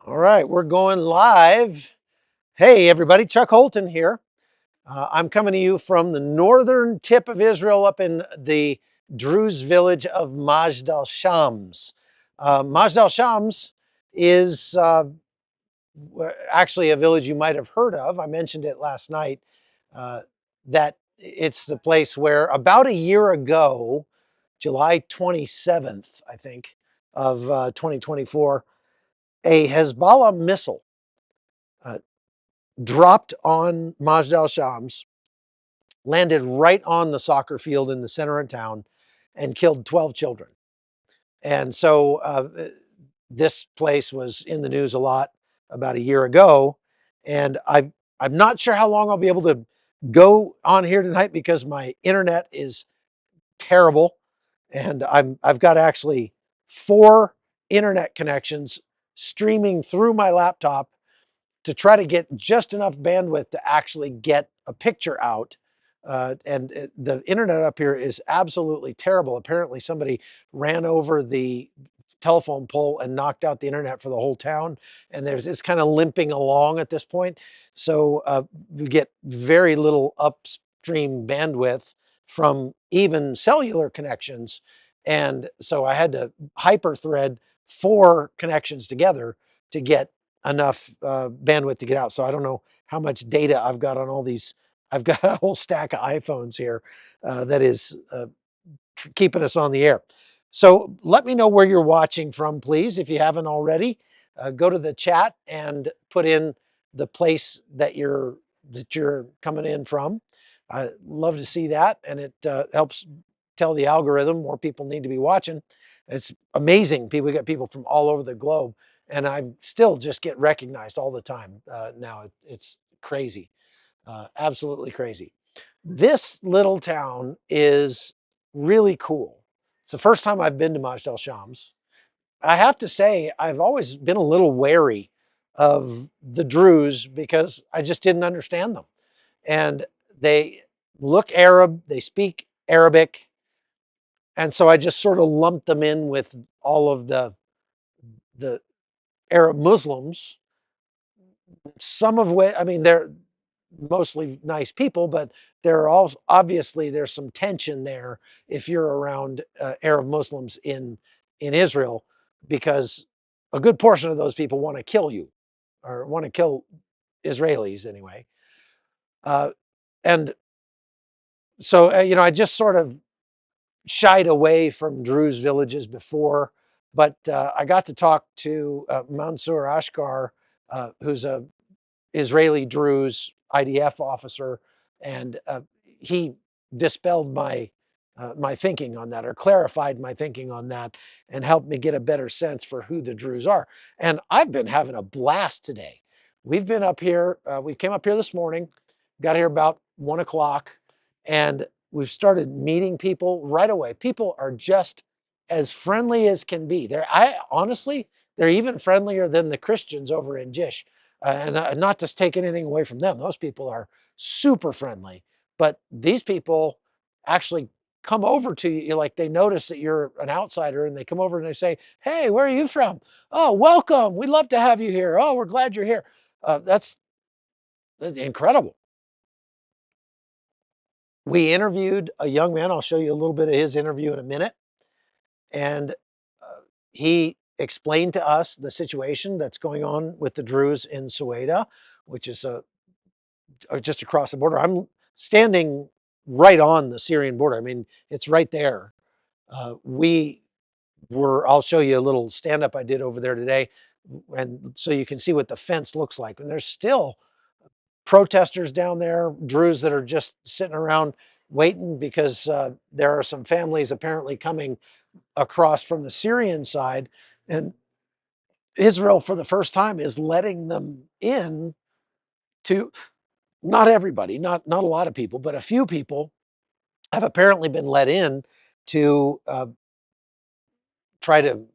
All right, we're going live. Hey, everybody, Chuck Holton here. I'm coming to you from the northern tip of Israel up in the Druze village of Majdal Shams. Majdal Shams is actually a village you might have heard of. I mentioned it last night, that it's the place where about a year ago, July 27th, I think, of 2024, a Hezbollah missile uh, dropped on Majdal Shams, landed right on the soccer field in the center of town, and killed 12 children. And so this place was in the news a lot about a year ago. And I'm not sure how long I'll be able to go on here tonight because my internet is terrible. And I've got actually 4 internet connections streaming through my laptop to try to get just enough bandwidth to actually get a picture out. The internet up here is absolutely terrible. Apparently somebody ran over the telephone pole and knocked out the internet for the whole town. And it's kind of limping along at this point. So we get very little upstream bandwidth from even cellular connections. And so I had to hyperthread 4 connections together to get enough bandwidth to get out. So I don't know how much data I've got on all these. I've got a whole stack of iPhones here that is keeping us on the air. So let me know where you're watching from, please. If you haven't already, go to the chat and put in the place that you're coming in from. I love to see that, and it helps tell the algorithm more people need to be watching. It's amazing. We got people from all over the globe, and I still just get recognized all the time now. It's crazy, absolutely crazy. This little town is really cool. It's the first time I've been to Majdal Shams. I have to say, I've always been a little wary of the Druze because I just didn't understand them. And they look Arab, they speak Arabic, and so I just sort of lumped them in with all of the Arab Muslims. Some of which, I mean, they're mostly nice people, but there are also obviously there's some tension there if you're around Arab Muslims in Israel, because a good portion of those people want to kill you or want to kill Israelis anyway. Uh, and so I just sort of shied away from Druze villages before, but I got to talk to Mansour Ashkar, who's a Israeli Druze IDF officer, and he dispelled my thinking on that, or clarified my thinking on that, and helped me get a better sense for who the Druze are. And I've been having a blast today. We've been up here. We came up here this morning, got here about 1 o'clock, and we've started meeting people right away. People are just as friendly as can be. I honestly, they're even friendlier than the Christians over in Jish. And not to take anything away from them. Those people are super friendly. But these people actually come over to you, like they notice that you're an outsider, and they come over and they say, "Hey, where are you from? Oh, welcome. We'd love to have you here. Oh, we're glad you're here." That's incredible. We interviewed a young man. I'll show you a little bit of his interview in a minute. And he explained to us the situation that's going on with the Druze in Suwayda, which is just across the border. I'm standing right on the Syrian border. I mean, it's right there. We were, I'll show you a little stand up I did over there today. And so you can see what the fence looks like. And there's still protesters down there, Druze that are just sitting around waiting because there are some families apparently coming across from the Syrian side. And Israel, for the first time, is letting them in to, not everybody, not a lot of people, but a few people have apparently been let in to try to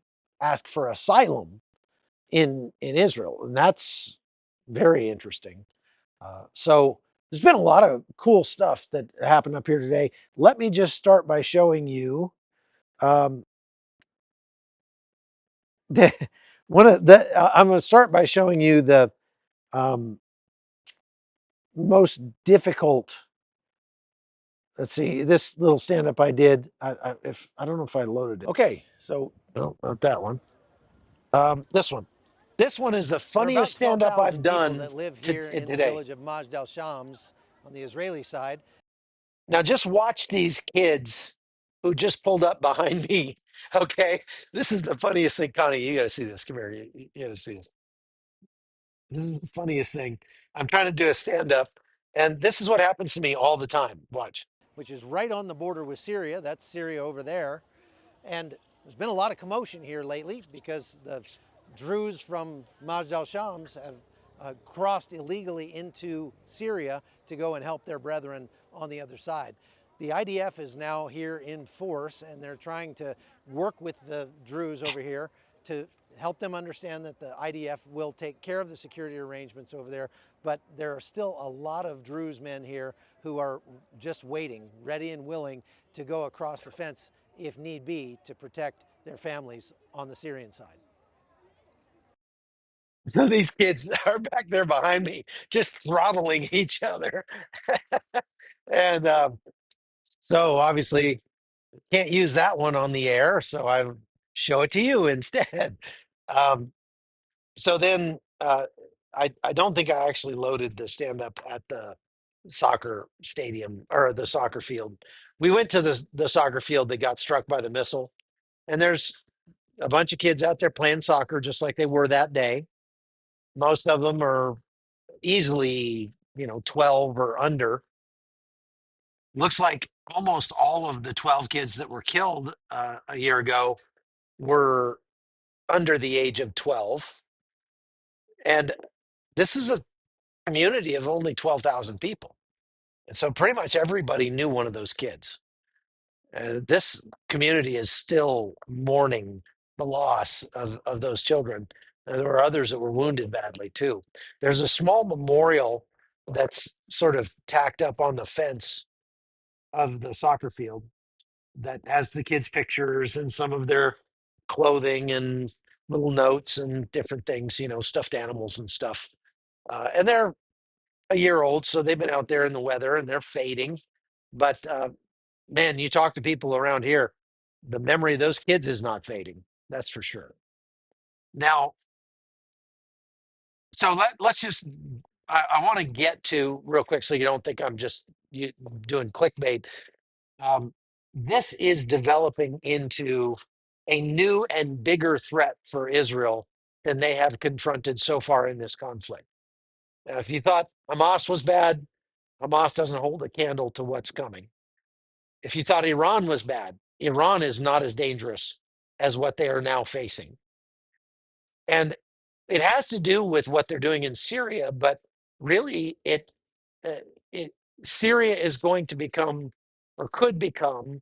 ask for asylum in Israel, and that's very interesting. So there's been a lot of cool stuff that happened up here today. Let me just start by showing you. Um, the, one of the I'm going to start by showing you the um, most difficult. Let's see this little stand up I did. I don't know if I loaded it. Okay, so no, not that one. This one. This one is the There are funniest about stand up I've 12,000 people done that live to, here in the today. village of Majdal Shams on the Israeli side. Now just watch these kids who just pulled up behind me. Okay, this is the funniest thing, Connie. You got to see this. Come here. You got to see this. This is the funniest thing. I'm trying to do a stand up, and this is what happens to me all the time. Watch. Which is right on the border with Syria. That's Syria over there. And there's been a lot of commotion here lately because the Druze from Majdal Shams have crossed illegally into Syria to go and help their brethren on the other side. The IDF is now here in force, and they're trying to work with the Druze over here to help them understand that the IDF will take care of the security arrangements over there. But there are still a lot of Druze men here who are just waiting, ready and willing to go across the fence if need be to protect their families on the Syrian side. So these kids are back there behind me, just throttling each other, and so obviously can't use that one on the air. So I show it to you instead. Um, so then I don't think I actually loaded the stand up at the soccer stadium or the soccer field. We went to the soccer field that got struck by the missile, and there's a bunch of kids out there playing soccer just like they were that day. Most of them are easily, 12 or under. Looks like almost all of the 12 kids that were killed a year ago were under the age of 12. And this is a community of only 12,000 people. And so pretty much everybody knew one of those kids. This community is still mourning the loss of those children. And there were others that were wounded badly too. There's a small memorial that's sort of tacked up on the fence of the soccer field that has the kids' pictures and some of their clothing and little notes and different things, stuffed animals and stuff. And they're a year old, so they've been out there in the weather and they're fading. But man, you talk to people around here, the memory of those kids is not fading. That's for sure. Now, so let's just, I want to get to real quick so you don't think I'm just doing clickbait. Um, this is developing into a new and bigger threat for Israel than they have confronted so far in this conflict. Now, if you thought Hamas was bad, Hamas doesn't hold a candle to what's coming. If you thought Iran was bad, Iran is not as dangerous as what they are now facing. And it has to do with what they're doing in Syria, but really uh, it Syria is going to become or could become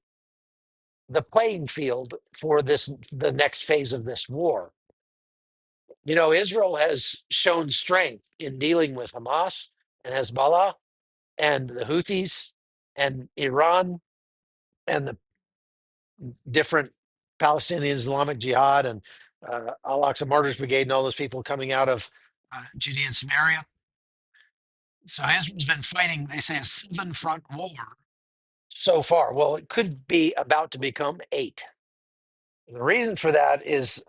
the playing field for the next phase of this war. Israel has shown strength in dealing with Hamas and Hezbollah and the Houthis and Iran and the different Palestinian Islamic Jihad and Al Aqsa Martyrs Brigade and all those people coming out of Judea and Samaria. So Israel's been fighting, they say, a 7-front war so far. Well, it could be about to become 8. And the reason for that is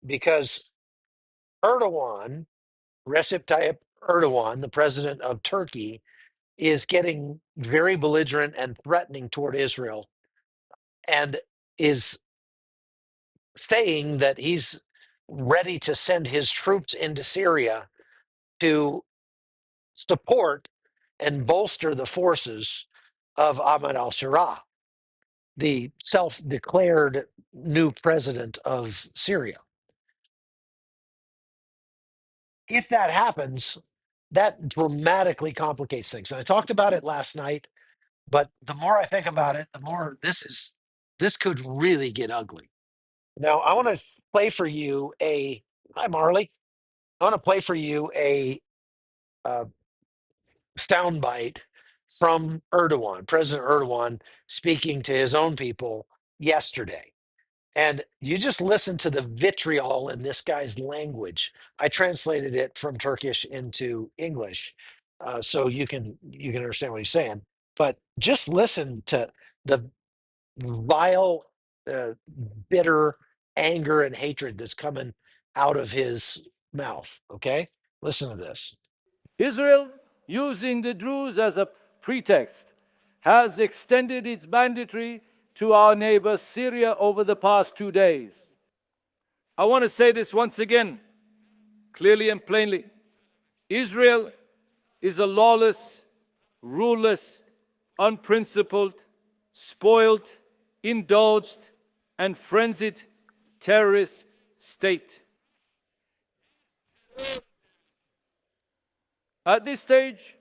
because Erdogan, Recep Tayyip Erdogan, the president of Turkey, is getting very belligerent and threatening toward Israel and is saying that he's ready to send his troops into Syria to support and bolster the forces of Ahmad al-Sharaa, the self-declared new president of Syria. If that happens, that dramatically complicates things. And I talked about it last night, but the more I think about it, the more this could really get ugly. Now, I want to play for you a hi Marley. I want to play for you a uh, soundbite from Erdogan, President Erdogan, speaking to his own people yesterday. And you just listen to the vitriol in this guy's language. I translated it from Turkish into English, so you can understand what he's saying. But just listen to the vile, uh, bitter anger and hatred that's coming out of his mouth. Okay, listen to this. Israel, using the Druze as a pretext, has extended its banditry to our neighbor Syria over the past 2 days. I want to say this once again, clearly and plainly. Israel is a lawless, ruleless, unprincipled, spoiled, indulged, and frenzied terrorist state. At this stage,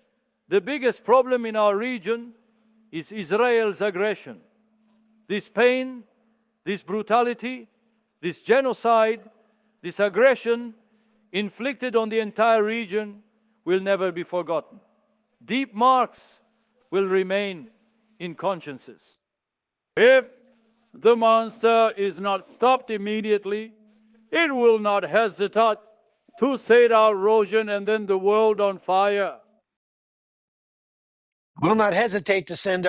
the biggest problem in our region is Israel's aggression. This pain, this brutality, this genocide, this aggression inflicted on the entire region will never be forgotten. Deep marks will remain in consciences. If the monster is not stopped immediately, it will not hesitate to set our region and then the world on fire. Will not hesitate to set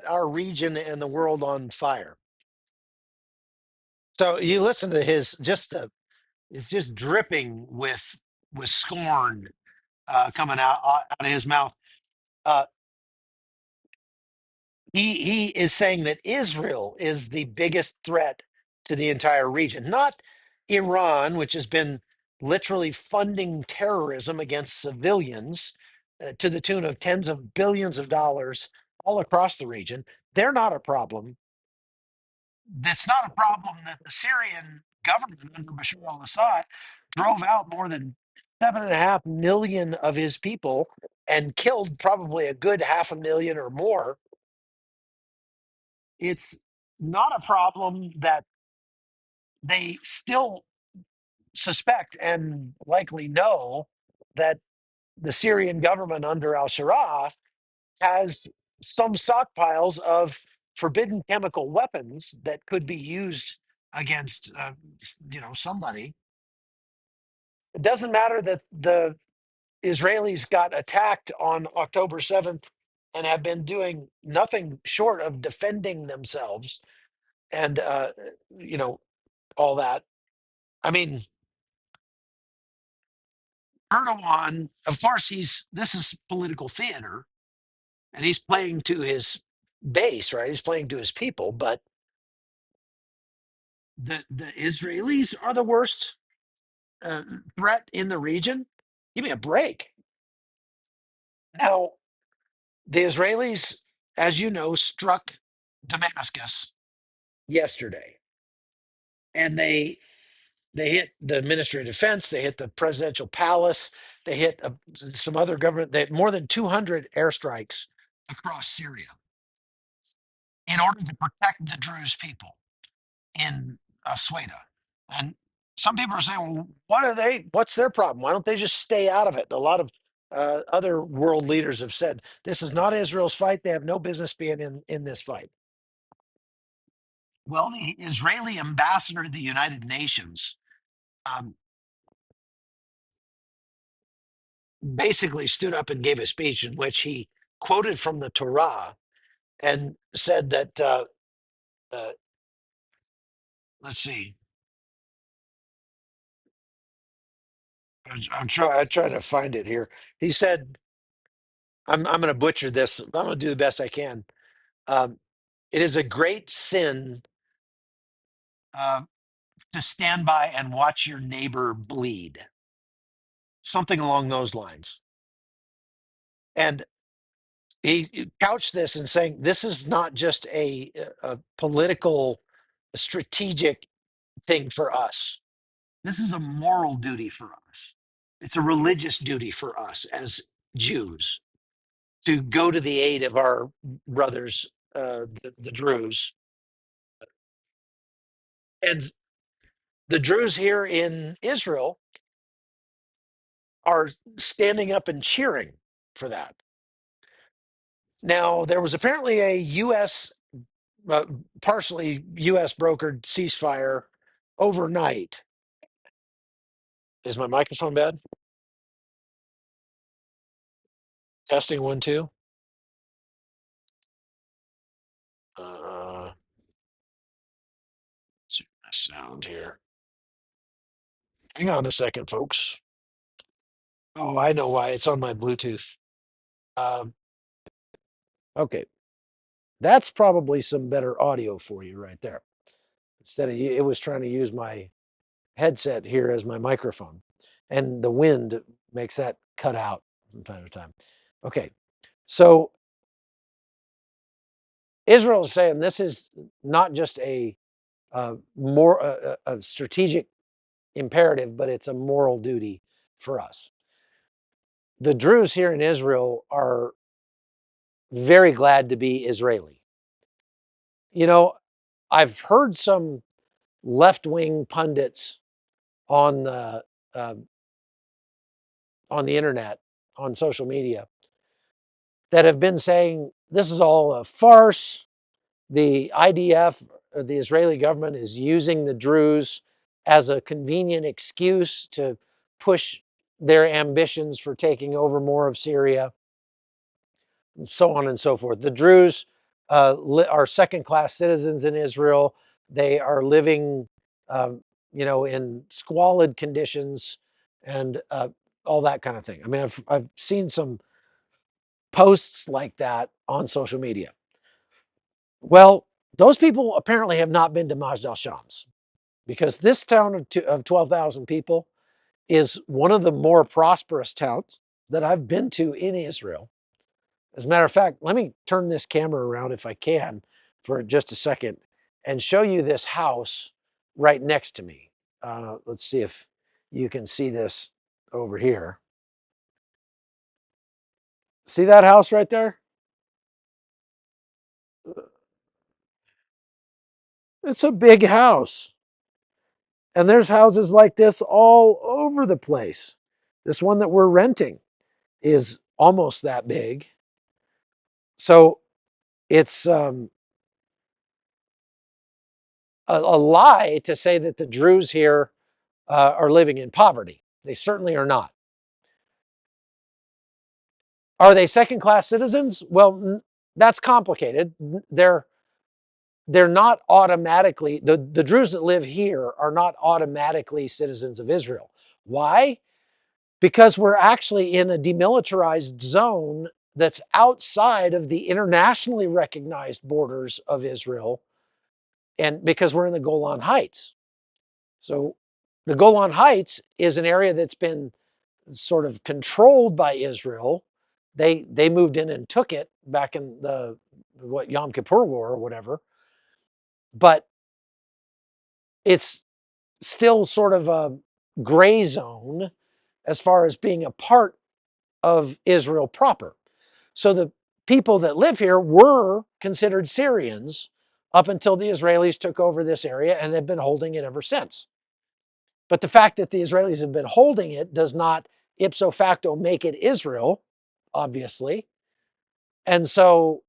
our region and the world on fire. So you listen to his it's just dripping with scorn coming out of his mouth. Uh, he is saying that Israel is the biggest threat to the entire region, not Iran, which has been literally funding terrorism against civilians to the tune of tens of billions of dollars all across the region. They're not a problem. That's not a problem that the Syrian government under Bashar al-Assad drove out more than 7.5 million of his people and killed probably a good 500,000 or more. It's not a problem that they still suspect and likely know that the Syrian government under al-Sharaa has some stockpiles of forbidden chemical weapons that could be used against somebody. It doesn't matter that the Israelis got attacked on October 7th and have been doing nothing short of defending themselves and you know all that. I mean, Erdogan, of course, this is political theater and he's playing to his base, right? He's playing to his people, but the Israelis are the worst threat in the region. Give me a break. Now, the Israelis, as you know, struck Damascus yesterday, and they hit the Ministry of Defense, they hit the presidential palace, they hit some other government. They had more than 200 airstrikes across Syria in order to protect the Druze people in Suwayda. And some people are saying, well, what's their problem? Why don't they just stay out of it? A lot of other world leaders have said this is not Israel's fight. They have no business being in this fight. Well, the Israeli ambassador to the United Nations um, basically stood up and gave a speech in which he quoted from the Torah and said that, uh, let's see, I try to find it here. He said, I'm going to butcher this. I'm going to do the best I can. Um, it is a great sin uh, to stand by and watch your neighbor bleed, something along those lines. And he couched this in saying this is not just a political, strategic thing for us. This is a moral duty for us. It's a religious duty for us as Jews to go to the aid of our brothers, the Druze. And the Druze here in Israel are standing up and cheering for that. Now, there was apparently a U.S. uh, partially U.S. brokered ceasefire overnight. Is my microphone bad? Testing 1 2. Uh, see my sound here. Hang on a second, folks. Oh, I know why. It's on my Bluetooth. Um, okay, that's probably some better audio for you right there. Instead of it was trying to use my headset here as my microphone, and the wind makes that cut out from time to time. Okay, so Israel is saying this is not just a a strategic imperative, but it's a moral duty for us. The Druze here in Israel are very glad to be Israeli. You know, I've heard some left-wing pundits on the uh, on the internet, on social media, that have been saying this is all a farce. The IDF, or the Israeli government, is using the Druze as a convenient excuse to push their ambitions for taking over more of Syria, and so on and so forth. The Druze are second-class citizens in Israel. They are living, in squalid conditions and all that kind of thing. I mean, I've seen some posts like that on social media. Well, those people apparently have not been to Majdal Shams, because this town of 12,000 people is one of the more prosperous towns that I've been to in Israel. As a matter of fact, let me turn this camera around if I can for just a second and show you this house right next to me. Let's see if you can see this over here. See that house right there? It's a big house. And there's houses like this all over the place. This one that we're renting is almost that big. So it's a lie to say that the Druze here are living in poverty. They certainly are not. Are they second-class citizens? Well, that's complicated. They're not automatically, the Druze that live here are not automatically citizens of Israel. Why? Because we're actually in a demilitarized zone that's outside of the internationally recognized borders of Israel, and because we're in the Golan Heights. So the Golan Heights is an area that's been sort of controlled by Israel. They moved in and took it back in the Yom Kippur War or whatever, but it's still sort of a gray zone as far as being a part of Israel proper. So the people that live here were considered Syrians up until the Israelis took over this area, and they've been holding it ever since. But the fact that the Israelis have been holding it does not ipso facto make it Israel, obviously. And so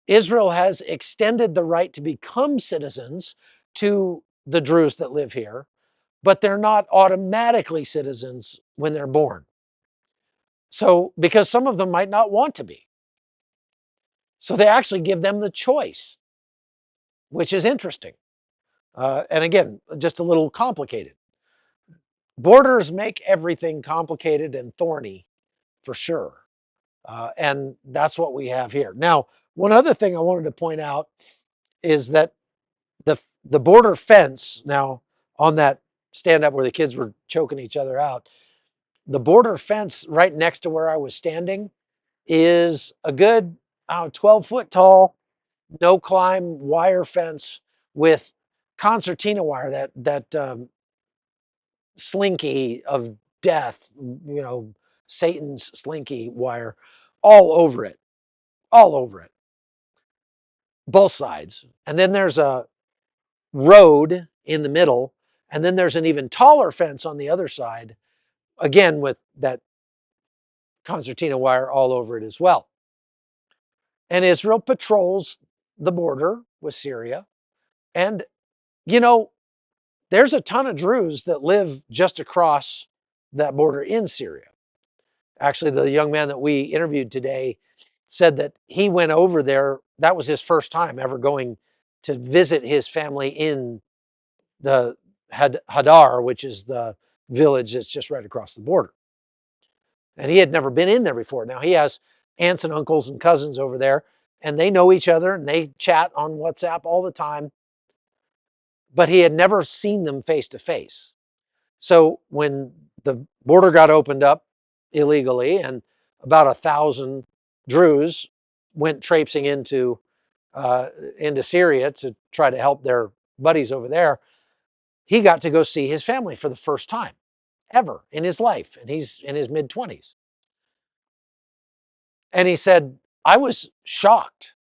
Israel has extended the right to become citizens to the Druze that live here, but they're not automatically citizens when they're born. So, because some of them might not want to be. So they actually give them the choice, which is interesting. And again, just a little complicated. Borders make everything complicated and thorny, for sure. And that's what we have here. Now, one other thing I wanted to point out is that the border fence, now on that stand up where the kids were choking each other out, the border fence right next to where I was standing is a good 12 foot tall, no climb wire fence with concertina wire, that slinky of death, Satan's slinky wire, all over it, all over it, both sides. And then there's a road in the middle, and then there's an even taller fence on the other side, again with that concertina wire all over it as well. And Israel patrols the border with Syria. And, you know, there's a ton of Druze that live just across that border in Syria. Actually, the young man that we interviewed today said that he went over there. That was his first time ever going to visit his family in the Hadar, which is the village that's just right across the border. And he had never been in there before. Now he has aunts and uncles and cousins over there, and they know each other and they chat on WhatsApp all the time, but he had never seen them face to face. So when the border got opened up illegally and about 1,000 Druze went traipsing into Syria to try to help their buddies over there, he got to go see his family for the first time ever in his life, and he's in his mid-20s. And he said, I was shocked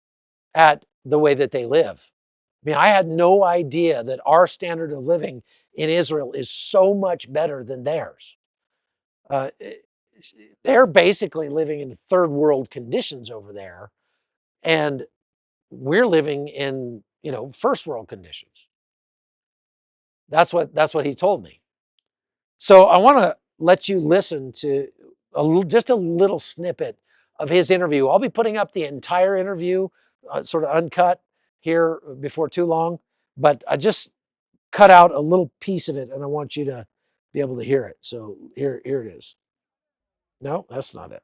at the way that they live. I mean, I had no idea that our standard of living in Israel is so much better than theirs. Uh, they're basically living in third world conditions over there, and we're living in, first world conditions. That's what he told me. So I want to let you listen to just a little snippet of his interview. I'll be putting up the entire interview, sort of uncut here before too long, but I just cut out a little piece of it, and I want you to be able to hear it. So here it is. No, that's not it.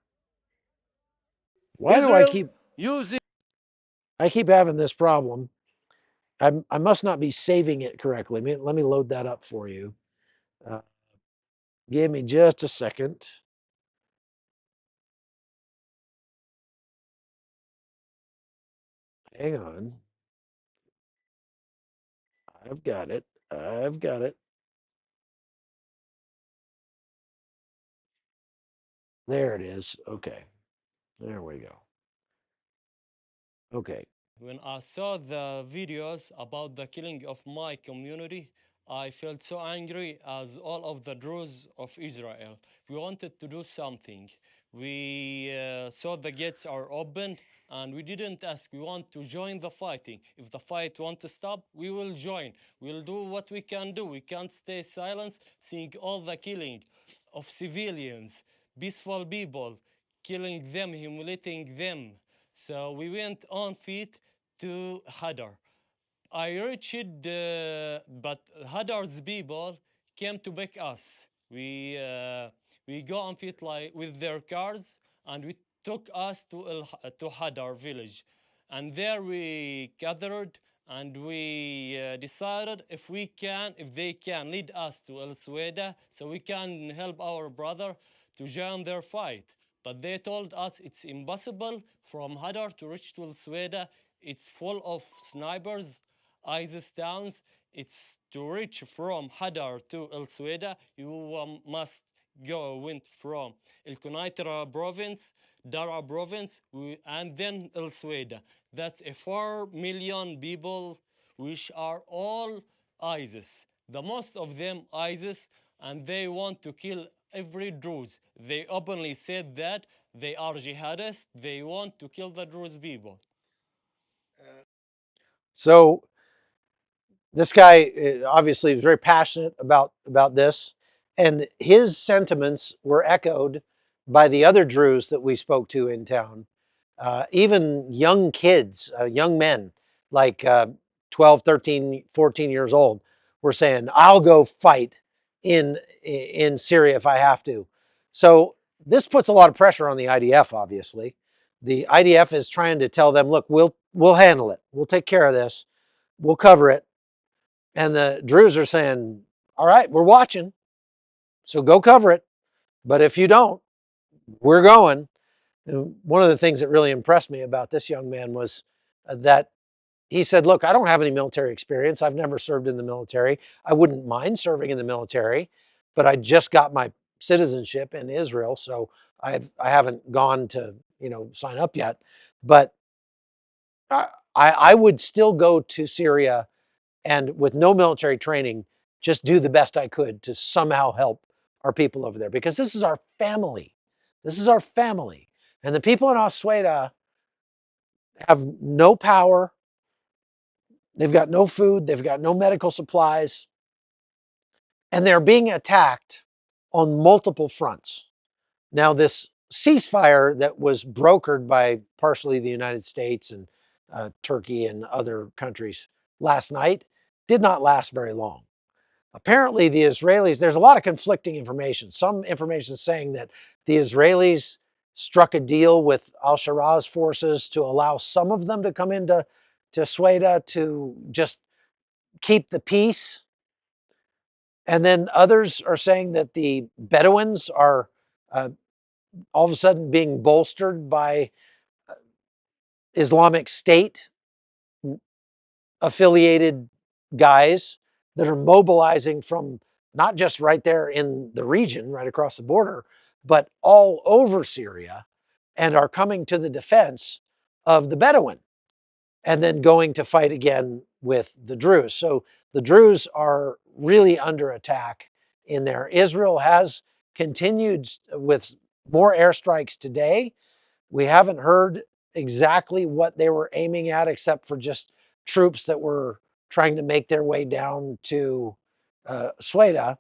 Why do Israel using I keep having this problem? I must not be saving it correctly. Let me load that up for you. Uh, give me just a second. Hang on. I've got it. I've got it. There it is. Okay. There we go. Okay. When I saw the videos about the killing of my community, I felt so angry as all of the Druze of Israel. We wanted to do something. We saw the gates are opened and we didn't ask. We want to join the fighting. If the fight want to stop, we will join. We'll do what we can do. We can't stay silent seeing all the killing of civilians, peaceful people, killing them, humiliating them. So we went on feet to Hadar. I reached, but Hadar's people came to pick us. We go on feet like with their cars, and we took us to Hadar village, and there we gathered and we decided if they can lead us to El Suwayda, so we can help our brother to join their fight. But they told us it's impossible from Hadar to reach to El Suwayda. It's full of snipers, ISIS towns. It's to reach from Hadar to El Suwayda, you must went from El Kunaitra province, Dara province, and then El Suwayda. That's a 4 million people, which are all ISIS. The most of them ISIS, and they want to kill every Druze. They openly said that they are jihadists. They want to kill the Druze people. So this guy obviously is very passionate about this, and his sentiments were echoed by the other Druze that we spoke to in town. Even young kids, young men, like 12, 13, 14 years old, were saying, I'll go fight in Syria if I have to. So this puts a lot of pressure on the IDF, obviously. The IDF is trying to tell them, look, we'll handle it. We'll take care of this. We'll cover it. And the Druze are saying, all right, we're watching, so go cover it. But if you don't, we're going. And one of the things that really impressed me about this young man was that he said, look, I don't have any military experience. I've never served in the military. I wouldn't mind serving in the military, but I just got my citizenship in Israel, so I haven't gone to, sign up yet. But I would still go to Syria and with no military training, just do the best I could to somehow help our people over there, because this is our family. This is our family. And the people in Osweda have no power, They've got no food, they've got no medical supplies, and they're being attacked on multiple fronts. Now, this ceasefire that was brokered by partially the United States and Turkey and other countries last night did not last very long. Apparently, the Israelis, there's a lot of conflicting information. Some information saying that the Israelis struck a deal with al-Shara's forces to allow some of them to come into Suwayda to just keep the peace. And then others are saying that the Bedouins are all of a sudden being bolstered by Islamic State affiliated guys that are mobilizing from not just right there in the region, right across the border, but all over Syria and are coming to the defense of the Bedouin and then going to fight again with the Druze. So the Druze are really under attack in there. Israel has continued with more airstrikes today. We haven't heard exactly what they were aiming at, except for just troops that were trying to make their way down to Suwayda.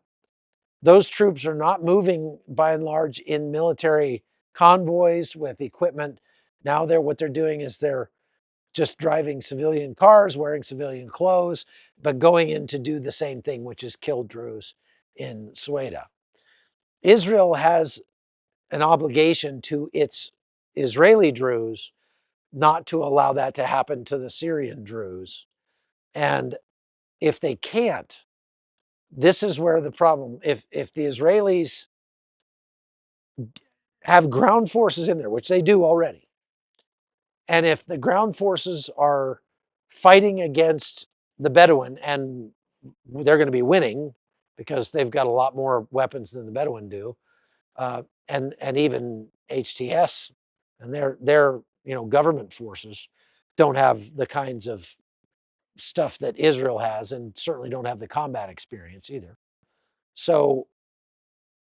Those troops are not moving by and large in military convoys with equipment. Now what they're doing is they're just driving civilian cars, wearing civilian clothes, but going in to do the same thing, which is kill Druze in Suwayda. Israel has an obligation to its Israeli Druze not to allow that to happen to the Syrian Druze. And if they can't, this is where the problem, if the Israelis have ground forces in there, which they do already, and if the ground forces are fighting against the Bedouin, and they're going to be winning because they've got a lot more weapons than the Bedouin do, and even HTS and their government forces don't have the kinds of stuff that Israel has, and certainly don't have the combat experience either. So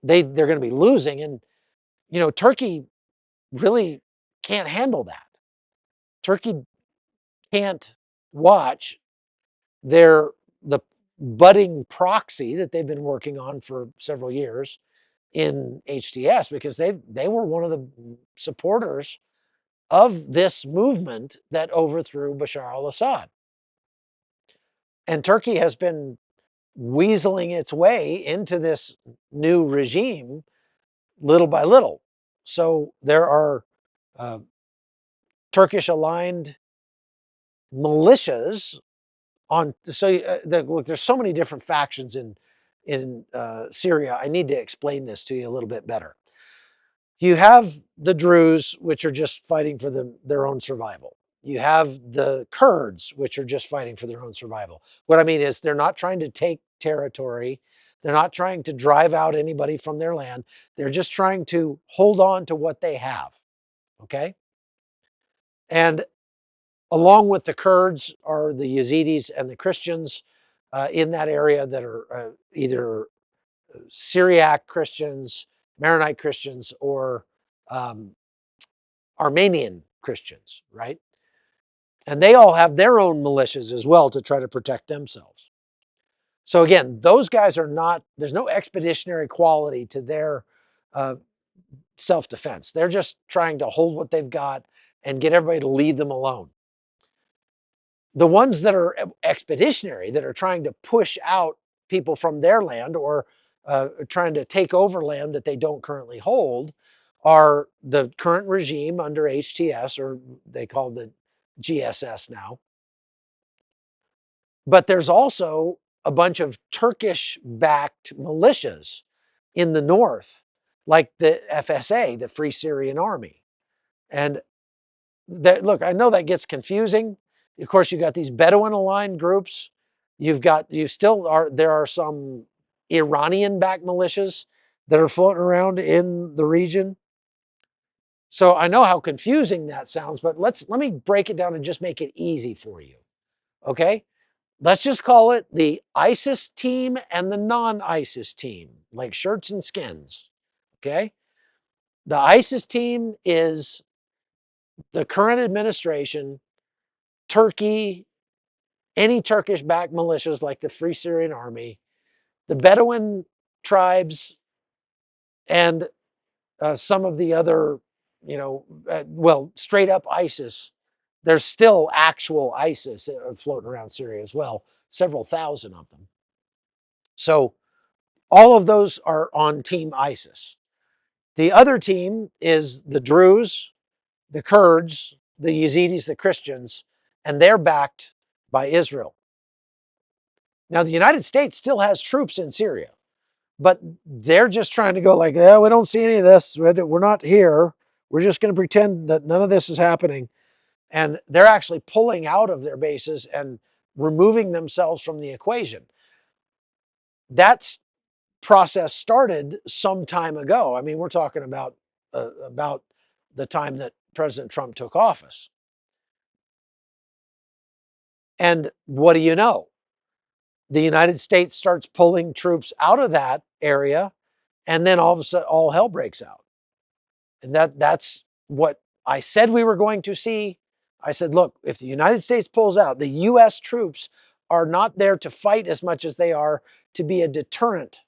they're going to be losing, and Turkey really can't handle that. Turkey can't watch the budding proxy that they've been working on for several years in HTS, because they were one of the supporters of this movement that overthrew Bashar al-Assad. And Turkey has been weaseling its way into this new regime little by little. So there are Turkish aligned militias on. So look, there's so many different factions in Syria. I need to explain this to you a little bit better. You have the Druze, which are just fighting for their own survival. You have the Kurds, which are just fighting for their own survival. What I mean is they're not trying to take territory. They're not trying to drive out anybody from their land. They're just trying to hold on to what they have. Okay? And along with the Kurds are the Yazidis and the Christians in that area that are either Syriac Christians, Maronite Christians, or Armenian Christians, right? And they all have their own militias as well to try to protect themselves. So again, those guys are not, there's no expeditionary quality to their self-defense. They're just trying to hold what they've got and get everybody to leave them alone. The ones that are expeditionary, that are trying to push out people from their land or trying to take over land that they don't currently hold, are the current regime under HTS, or they call the GSS now. But there's also a bunch of Turkish-backed militias in the north, like the FSA, the Free Syrian Army. And look, I know that gets confusing. Of course, you got these Bedouin-aligned groups. There are some Iranian-backed militias that are floating around in the region. So I know how confusing that sounds, but let me break it down and just make it easy for you. Okay? Let's just call it the ISIS team and the non-ISIS team, like shirts and skins. Okay? The ISIS team is the current administration, Turkey, any Turkish-backed militias like the Free Syrian Army, the Bedouin tribes, and some of the other, well, straight up ISIS. There's still actual ISIS floating around Syria as well, several thousand of them. So all of those are on Team ISIS. The other team is the Druze, the Kurds, the Yazidis, the Christians, and they're backed by Israel. Now, the United States still has troops in Syria, but they're just trying to go like, yeah, we don't see any of this. We're not here. We're just going to pretend that none of this is happening. And they're actually pulling out of their bases and removing themselves from the equation. That process started some time ago. I mean, we're talking about the time that President Trump took office. And what do you know? The United States starts pulling troops out of that area, and then all of a sudden, all hell breaks out. And that's what I said we were going to see. I said, look, if the United States pulls out, the U.S. troops are not there to fight as much as they are to be a deterrent.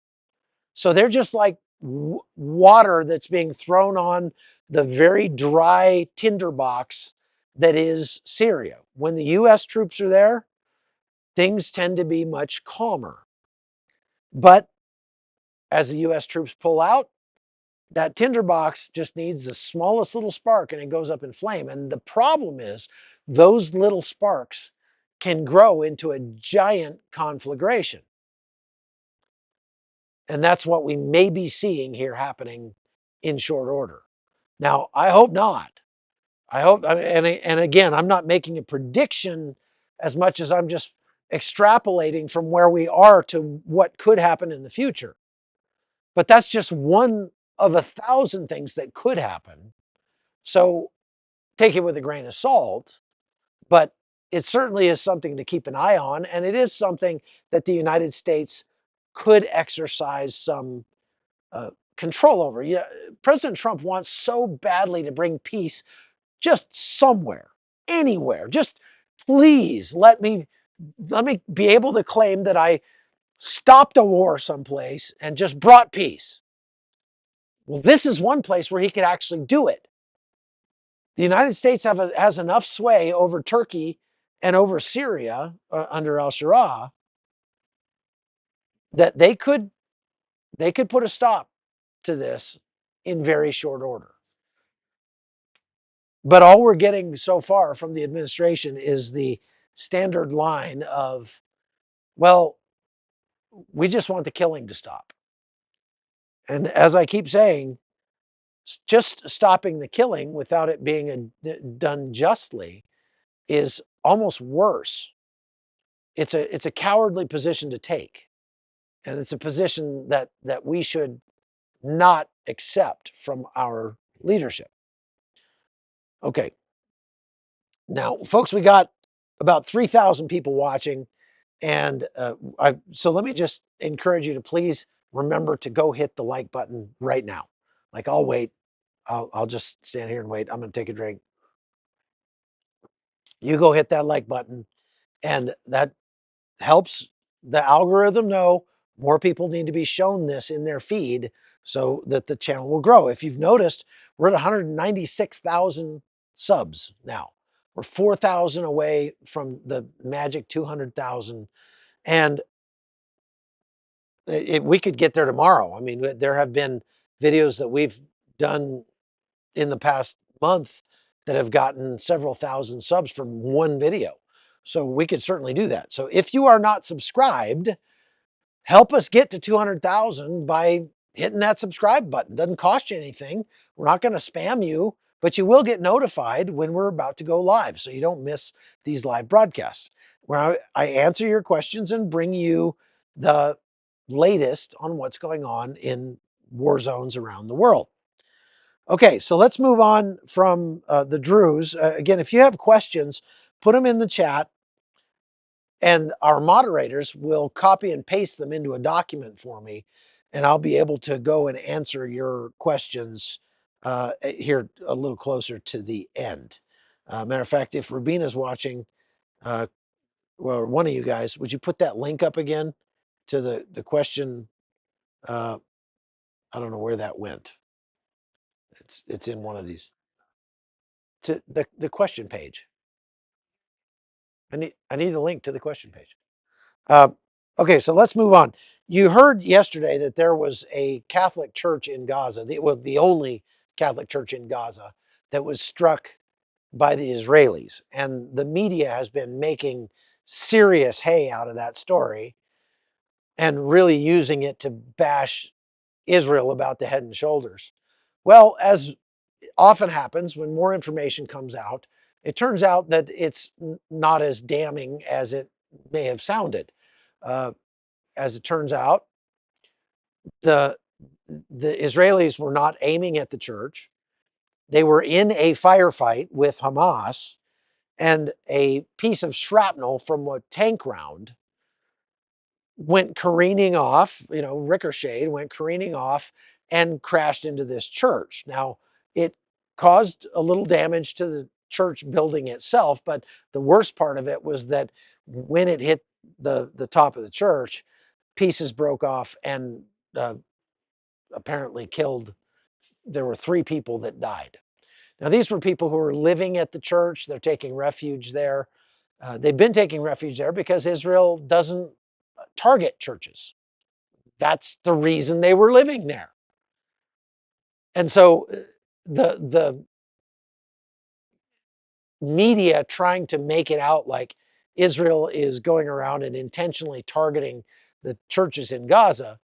So they're just like water that's being thrown on the very dry tinderbox that is Syria. When the U.S. troops are there, things tend to be much calmer. But as the U.S. troops pull out, that tinderbox just needs the smallest little spark and it goes up in flame. And the problem is those little sparks can grow into a giant conflagration. And that's what we may be seeing here happening in short order. Now, I hope not. I hope, and again, I'm not making a prediction as much as I'm just extrapolating from where we are to what could happen in the future. But that's just one of 1,000 things that could happen. So take it with a grain of salt, but it certainly is something to keep an eye on. And it is something that the United States could exercise some control over. Yeah, President Trump wants so badly to bring peace just somewhere, anywhere. Just please let me be able to claim that I stopped a war someplace and just brought peace. Well, this is one place where he could actually do it. The United States has enough sway over Turkey and over Syria under al-Shura that they could put a stop to this in very short order. But all we're getting so far from the administration is the standard line of, well, we just want the killing to stop. And as I keep saying, just stopping the killing without it being done justly is almost worse. It's a cowardly position to take. And it's a position that we should not accept from our leadership. Okay. Now, folks, we got about 3,000 people watching. And so let me just encourage you to please remember to go hit the like button right now. Like, I'll wait. I'll just stand here and wait. I'm going to take a drink. You go hit that like button, and that helps the algorithm know more people need to be shown this in their feed so that the channel will grow. If you've noticed, we're at 196,000 subs now. We're 4,000 away from the magic 200,000. And we could get there tomorrow. I mean, there have been videos that we've done in the past month that have gotten several thousand subs from one video. So we could certainly do that. So if you are not subscribed, help us get to 200,000 by hitting that subscribe button. Doesn't cost you anything. We're not going to spam you, but you will get notified when we're about to go live so you don't miss these live broadcasts where I answer your questions and bring you the latest on what's going on in war zones around the world. Okay, so let's move on from the Druze. Again, if you have questions, put them in the chat and our moderators will copy and paste them into a document for me, and I'll be able to go and answer your questions here a little closer to the end. Matter of fact, if Rubina's watching, well, one of you guys, would you put that link up again to the question? I don't know where that went. It's in one of these, to the question page. I need a link to the question page. Okay, so let's move on. You heard yesterday that there was a Catholic church in Gaza, the only Catholic church in Gaza, that was struck by the Israelis. And the media has been making serious hay out of that story and really using it to bash Israel about the head and shoulders. Well, as often happens when more information comes out, it turns out that it's not as damning as it may have sounded. Uh, as it turns out, the the Israelis were not aiming at the church. They were in a firefight with Hamas, and a piece of shrapnel from a tank round went careening off, ricocheted, went careening off and crashed into this church. Now, it caused a little damage to the church building itself, but the worst part of it was that when it hit the top of the church, pieces broke off and apparently killed. There were 3 people that died. Now, these were people who were living at the church. They're taking refuge there. They've been taking refuge there because Israel doesn't target churches. That's the reason they were living there. And so the media trying to make it out like Israel is going around and intentionally targeting the churches in Gaza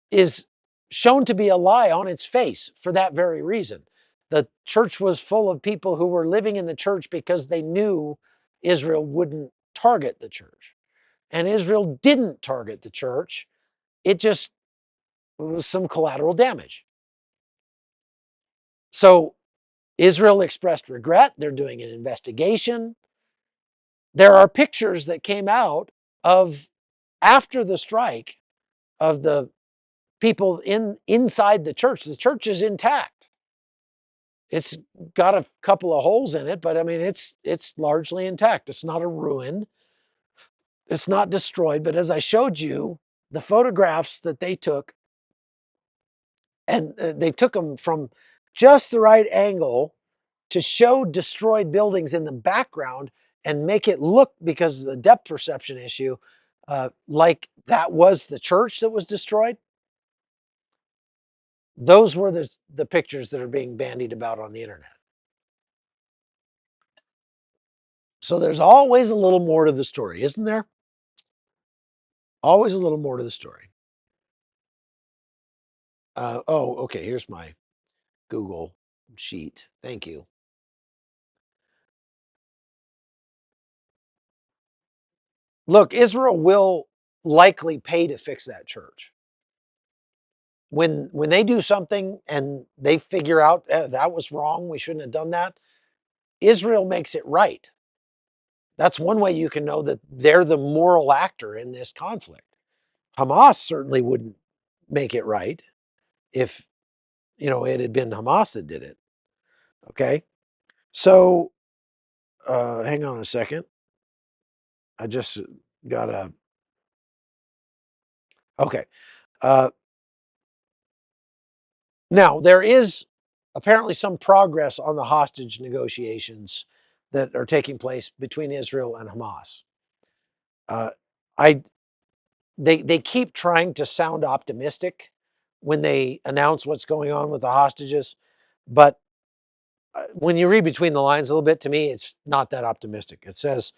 is shown to be a lie on its face for that very reason. The church was full of people who were living in the church because they knew Israel wouldn't target the church. And Israel didn't target the church. It just was some collateral damage. So Israel expressed regret. They're doing an investigation. There are pictures that came out of after the strike of the people inside the church. The church is intact. It's got a couple of holes in it, but I mean it's largely intact. It's not a ruin. It's not destroyed, but as I showed you, the photographs that they took, and they took them from just the right angle to show destroyed buildings in the background and make it look, because of the depth perception issue, like that was the church that was destroyed. Those were the pictures that are being bandied about on the internet. So there's always a little more to the story, isn't there? Always a little more to the story. Oh, okay, here's my Google sheet. Thank you. Look, Israel will likely pay to fix that church. When they do something and they figure out that was wrong, we shouldn't have done that, Israel makes it right. That's one way you can know that they're the moral actor in this conflict. Hamas certainly wouldn't make it right if it had been Hamas that did it. Okay, so hang on a second. I just got a okay. Uh, Now, there is apparently some progress on the hostage negotiations that are taking place between Israel and Hamas. Uh, I they keep trying to sound optimistic when they announce what's going on with the hostages, but when you read between the lines a little bit, to me, it's not that optimistic. It says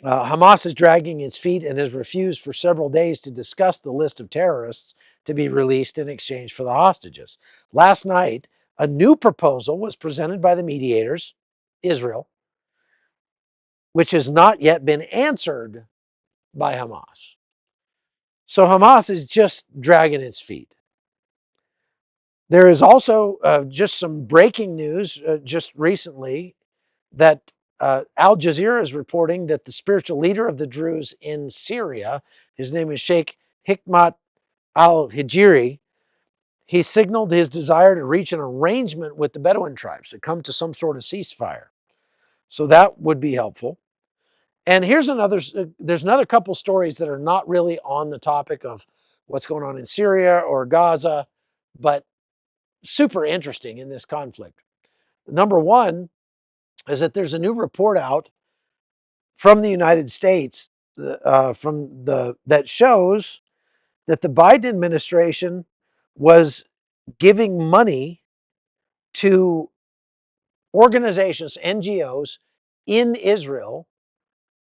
Hamas is dragging its feet and has refused for several days to discuss the list of terrorists to be released in exchange for the hostages. Last night, a new proposal was presented by the mediators, Israel, which has not yet been answered by Hamas. So Hamas is just dragging its feet. There is also just some breaking news just recently that Al Jazeera is reporting that the spiritual leader of the Druze in Syria, his name is Sheikh Hikmat al-Hijri, he signaled his desire to reach an arrangement with the Bedouin tribes to come to some sort of ceasefire. So that would be helpful. And here's another, there's another couple stories that are not really on the topic of what's going on in Syria or Gaza, but super interesting in this conflict. Number one is that there's a new report out from the United States that shows that the Biden administration was giving money to organizations, NGOs in Israel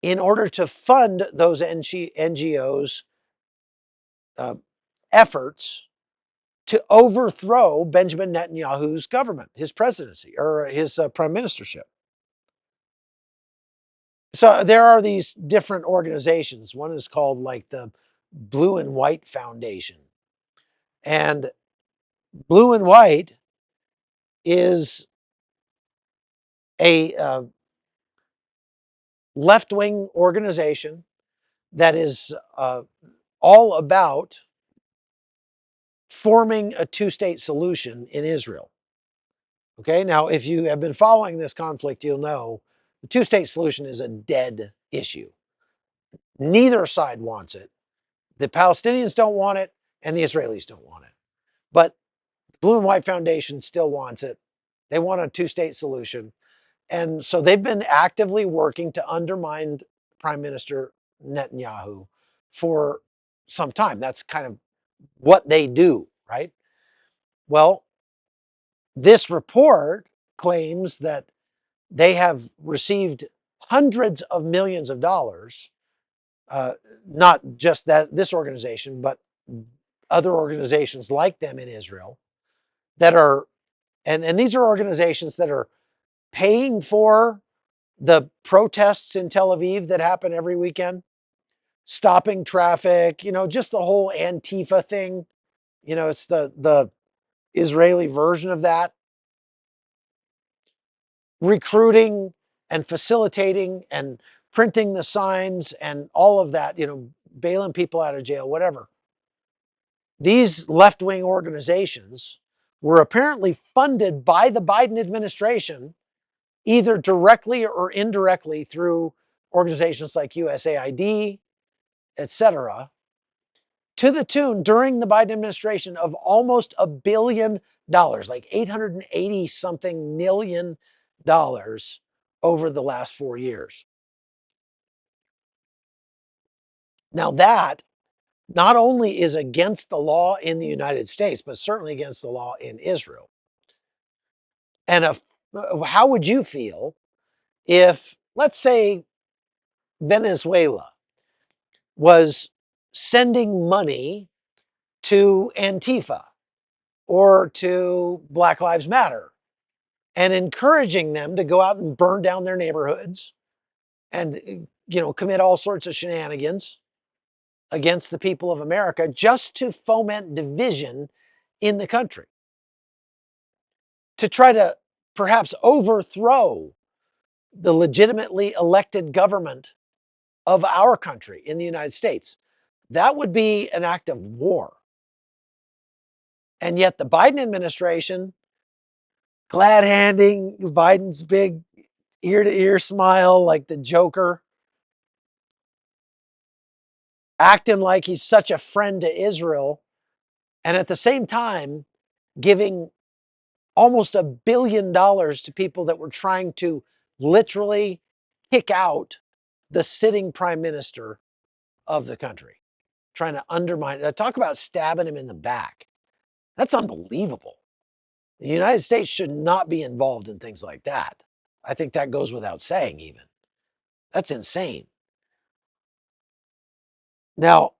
in order to fund those NGOs' efforts to overthrow Benjamin Netanyahu's government, his presidency, or his prime ministership. So there are these different organizations. One is called like the Blue and White Foundation. And Blue and White is a left-wing organization that is all about forming a two-state solution in Israel. Okay, now if you have been following this conflict, you'll know the two-state solution is a dead issue. Neither side wants it. The Palestinians don't want it, and the Israelis don't want it. But the Blue and White Foundation still wants it. They want a two-state solution. And so they've been actively working to undermine Prime Minister Netanyahu for some time. That's kind of what they do, right? Well, this report claims that they have received hundreds of millions of dollars, not just this organization, but other organizations like them in Israel that are, and these are organizations that are paying for the protests in Tel Aviv that happen every weekend, stopping traffic, just the whole Antifa thing. It's the Israeli version of that. Recruiting and facilitating and printing the signs and all of that, bailing people out of jail, whatever. These left-wing organizations were apparently funded by the Biden administration, either directly or indirectly through organizations like USAID, etc., to the tune during the Biden administration of almost $1 billion, like 880 something million dollars over the last 4 years. Now that not only is against the law in the United States, but certainly against the law in Israel. And how would you feel if, let's say, Venezuela was sending money to Antifa or to Black Lives Matter and encouraging them to go out and burn down their neighborhoods and, commit all sorts of shenanigans against the people of America just to foment division in the country, to try to perhaps overthrow the legitimately elected government of our country in the United States. That would be an act of war. And yet the Biden administration, glad handing Biden's big ear-to-ear smile like the Joker, acting like he's such a friend to Israel, and at the same time giving almost $1 billion to people that were trying to literally kick out the sitting prime minister of the country, trying to undermine. Talk about stabbing him in the back. That's unbelievable. The United States should not be involved in things like that. I think that goes without saying even. That's insane. Now,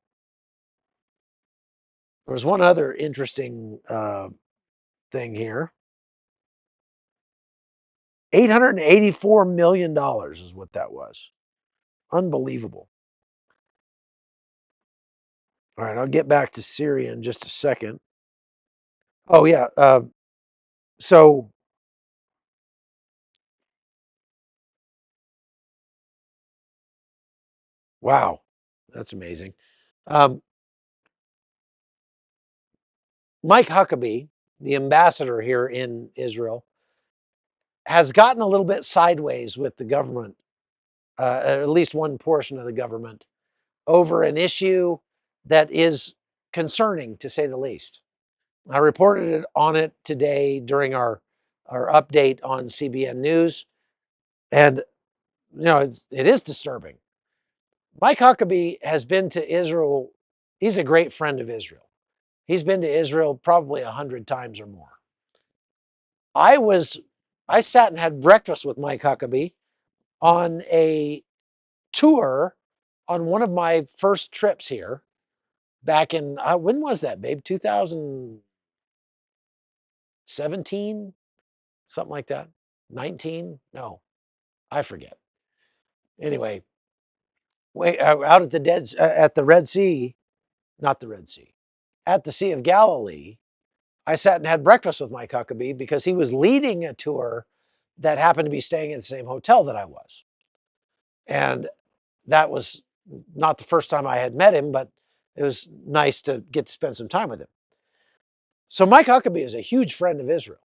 there's one other interesting thing here. $884 million is what that was. Unbelievable. All right, I'll get back to Syria in just a second. Oh, yeah. So, wow, that's amazing. Mike Huckabee, the ambassador here in Israel, has gotten a little bit sideways with the government at least one portion of the government, over an issue that is concerning, to say the least. I reported on it today during our update on CBN News, and it is disturbing. Mike Huckabee has been to Israel. He's a great friend of Israel. He's been to Israel probably 100 times or more. I sat and had breakfast with Mike Huckabee on a tour on one of my first trips here back in, when was that, babe? 2017? Something like that? 19? No, I forget. Anyway, out at at the Red Sea, not the Red Sea, at the Sea of Galilee, I sat and had breakfast with Mike Huckabee because he was leading a tour that happened to be staying in the same hotel that I was. And that was not the first time I had met him, but it was nice to get to spend some time with him. So Mike Huckabee is a huge friend of Israel.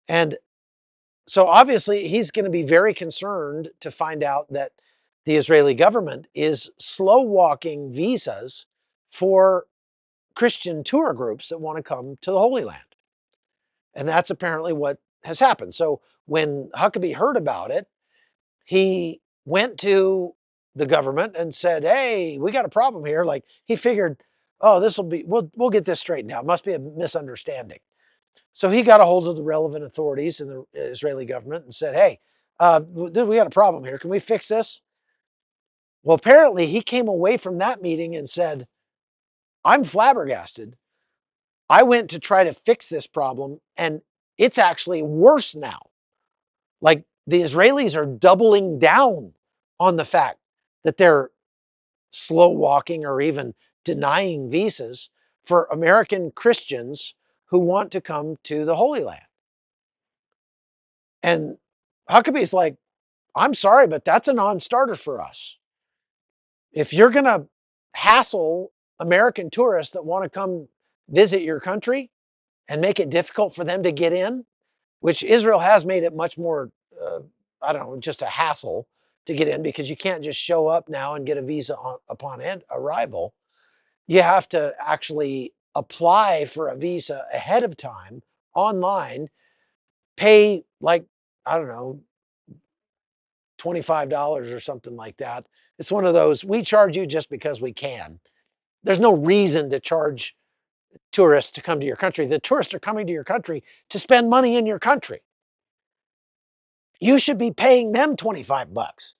And so obviously he's going to be very concerned to find out that the Israeli government is slow walking visas for Christian tour groups that want to come to the Holy Land. And that's apparently what has happened. So when Huckabee heard about it, he went to the government and said, "Hey, we got a problem here." Like he figured, "Oh, we'll get this straightened out. It must be a misunderstanding." So he got a hold of the relevant authorities in the Israeli government and said, "Hey, we got a problem here. Can we fix this?" Well, apparently he came away from that meeting and said, "I'm flabbergasted. I went to try to fix this problem and it's actually worse now." Like the Israelis are doubling down on the fact that they're slow walking or even denying visas for American Christians who want to come to the Holy Land. And Huckabee's like, "I'm sorry, but that's a non-starter for us. If you're going to hassle American tourists that want to come visit your country and make it difficult for them to get in, which Israel has made it much more, I don't know, just a hassle to get in because you can't just show up now and get a visa upon arrival. You have to actually apply for a visa ahead of time online, pay like, I don't know, $25 or something like that. It's one of those, we charge you just because we can. There's no reason to charge tourists to come to your country. The tourists are coming to your country to spend money in your country. You should be paying them 25 bucks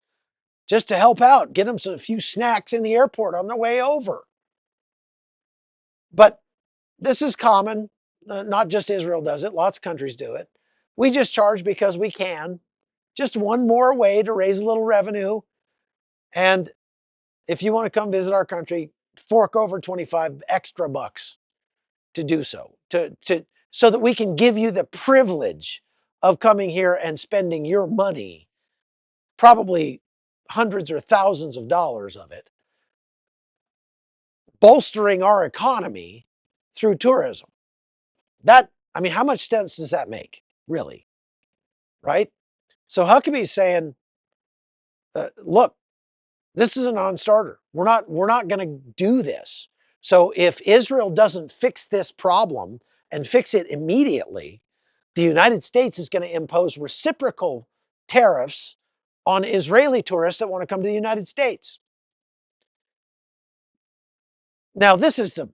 just to help out, get them a few snacks in the airport on their way over. But this is common. Not just Israel does it. Lots of countries do it. We just charge because we can. Just one more way to raise a little revenue. And if you want to come visit our country, fork over 25 extra bucks to do so, so that we can give you the privilege of coming here and spending your money, probably hundreds or thousands of dollars of it, bolstering our economy through tourism. I mean, how much sense does that make, really? Right? So Huckabee's saying, look, this is a non-starter. We're not going to do this. So if Israel doesn't fix this problem and fix it immediately, the United States is going to impose reciprocal tariffs on Israeli tourists that want to come to the United States. Now, this is a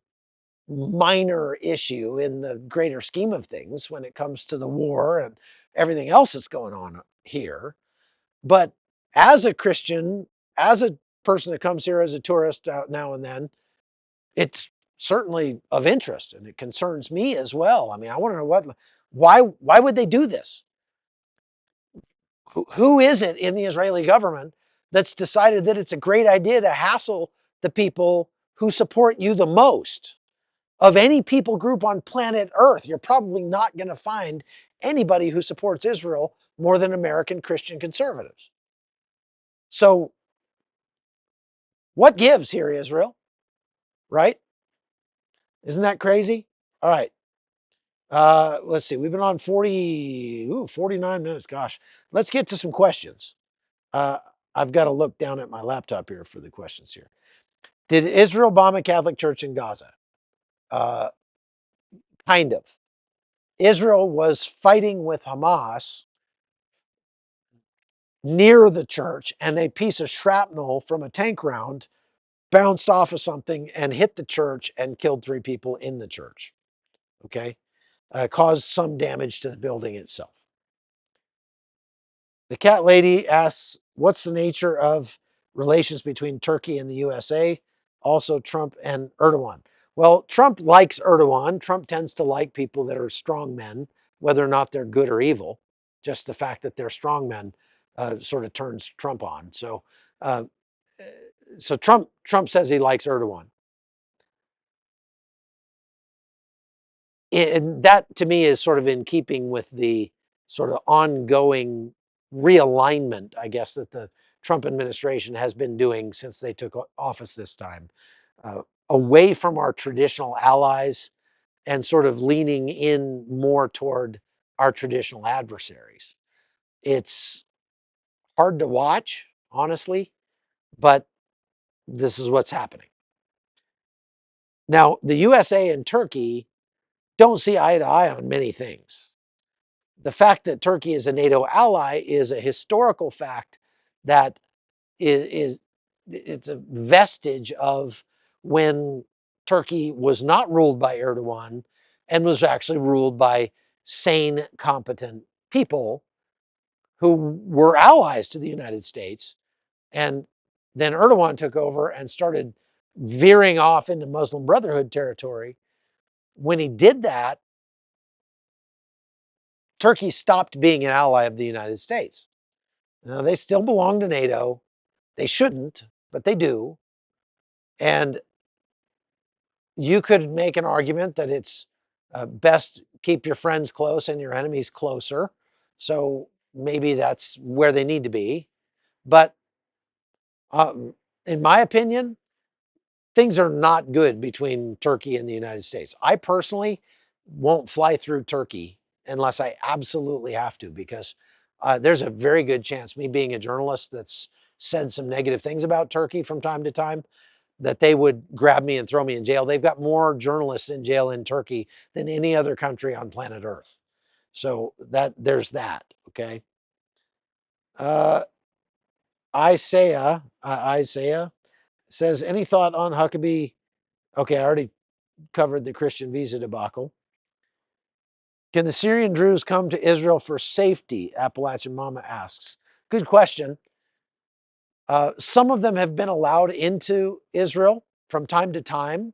minor issue in the greater scheme of things when it comes to the war and everything else that's going on here. But as a Christian, as a person that comes here as a tourist out now and then, it's certainly of interest and it concerns me as well. I mean, I want to know why would they do this? Who is it in the Israeli government that's decided that it's a great idea to hassle the people who support you the most? Of any people group on planet Earth, you're probably not going to find anybody who supports Israel more than American Christian conservatives. So what gives here, Israel? Right? Isn't that crazy? All right. Let's see. We've been on 49 minutes. Gosh. Let's get to some questions. I've got to look down at my laptop here for the questions here. Did Israel bomb a Catholic church in Gaza? Kind of. Israel was fighting with Hamas near the church, and a piece of shrapnel from a tank round bounced off of something and hit the church and killed 3 people in the church. Okay. Caused some damage to the building itself. The cat lady asks, what's the nature of relations between Turkey and the USA? Also, Trump and Erdogan. Well, Trump likes Erdogan. Trump tends to like people that are strong men, whether or not they're good or evil. Just the fact that they're strong men sort of turns Trump on. Uh, so Trump says he likes Erdogan. And that to me is sort of in keeping with the sort of ongoing realignment, I guess, that the Trump administration has been doing since they took office this time, away from our traditional allies and sort of leaning in more toward our traditional adversaries. It's hard to watch, honestly, but this is what's happening. Now, the USA and Turkey don't see eye to eye on many things. The fact that Turkey is a NATO ally is a historical fact that is it's a vestige of when Turkey was not ruled by Erdogan and was actually ruled by sane, competent people who were allies to the United States. And then Erdogan took over and started veering off into Muslim Brotherhood territory. When he did that, Turkey stopped being an ally of the United States. Now, they still belong to NATO. They shouldn't, but they do. And you could make an argument that it's best keep your friends close and your enemies closer. So maybe that's where they need to be. But in my opinion, things are not good between Turkey and the United States. I personally won't fly through Turkey unless I absolutely have to, because there's a very good chance, me being a journalist that's said some negative things about Turkey from time to time, that they would grab me and throw me in jail. They've got more journalists in jail in Turkey than any other country on planet Earth. So there's that. Okay. Uh, Isaiah says, any thought on Huckabee? Okay, I already covered the Christian visa debacle. Can the Syrian Druze come to Israel for safety? Appalachian Mama asks. Good question. Some of them have been allowed into Israel from time to time,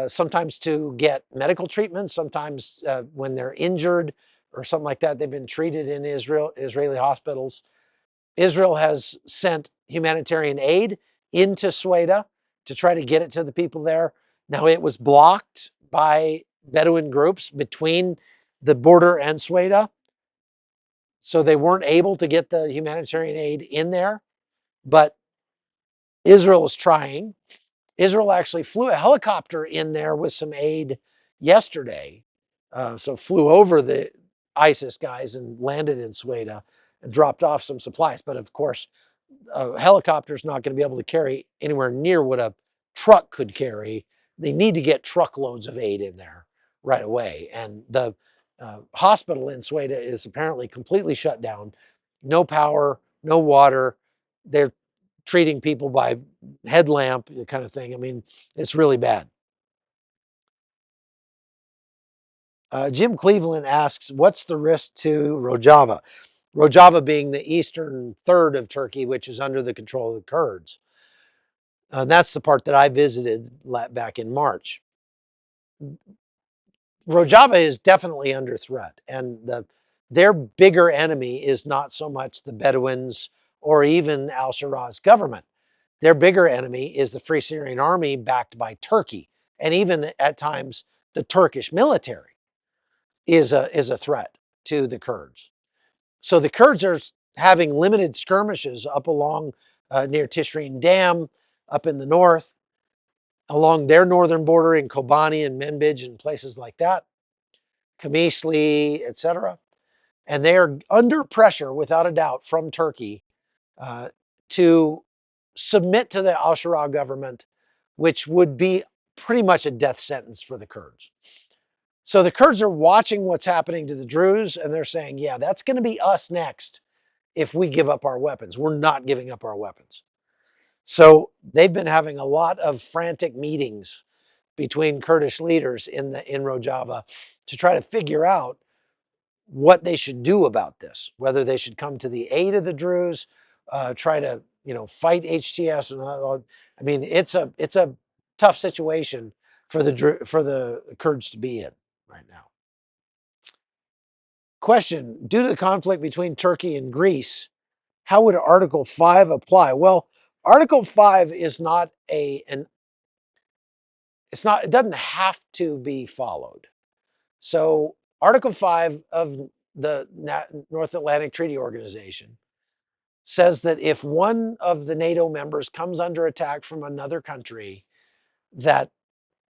sometimes to get medical treatment, sometimes when they're injured or something like that, they've been treated in Israeli hospitals. Israel has sent humanitarian aid into Suwayda to try to get it to the people there. Now, it was blocked by Bedouin groups between the border and Suwayda, so they weren't able to get the humanitarian aid in there. But Israel was trying. Israel actually flew a helicopter in there with some aid yesterday. So flew over the ISIS guys and landed in Suwayda and dropped off some supplies. But of course, a helicopter's not going to be able to carry anywhere near what a truck could carry. They need to get truckloads of aid in there right away. And the hospital in Suwayda is apparently completely shut down. No power, no water. They're treating people by headlamp kind of thing. I mean, it's really bad. Jim Cleveland asks, what's the risk to Rojava? Rojava being the eastern third of Turkey, which is under the control of the Kurds. That's the part that I visited back in March. Rojava is definitely under threat, and their bigger enemy is not so much the Bedouins or even al-Shara's government. Their bigger enemy is the Free Syrian Army backed by Turkey, and even at times the Turkish military is a threat to the Kurds. So the Kurds are having limited skirmishes up along near Tishreen Dam, up in the north, along their northern border in Kobani and Manbij and places like that, Kamishli, etc. And they are under pressure, without a doubt, from Turkey to submit to the al-Shura government, which would be pretty much a death sentence for the Kurds. So the Kurds are watching what's happening to the Druze, and they're saying, yeah, that's going to be us next if we give up our weapons. We're not giving up our weapons. So they've been having a lot of frantic meetings between Kurdish leaders in Rojava to try to figure out what they should do about this, whether they should come to the aid of the Druze, try to fight HTS. I mean, it's a tough situation for the Kurds to be in right now. Question: due to the conflict between Turkey and Greece, how would Article 5 apply? Well, Article 5 is not it doesn't have to be followed. So Article 5 of the North Atlantic Treaty Organization says that if one of the NATO members comes under attack from another country, that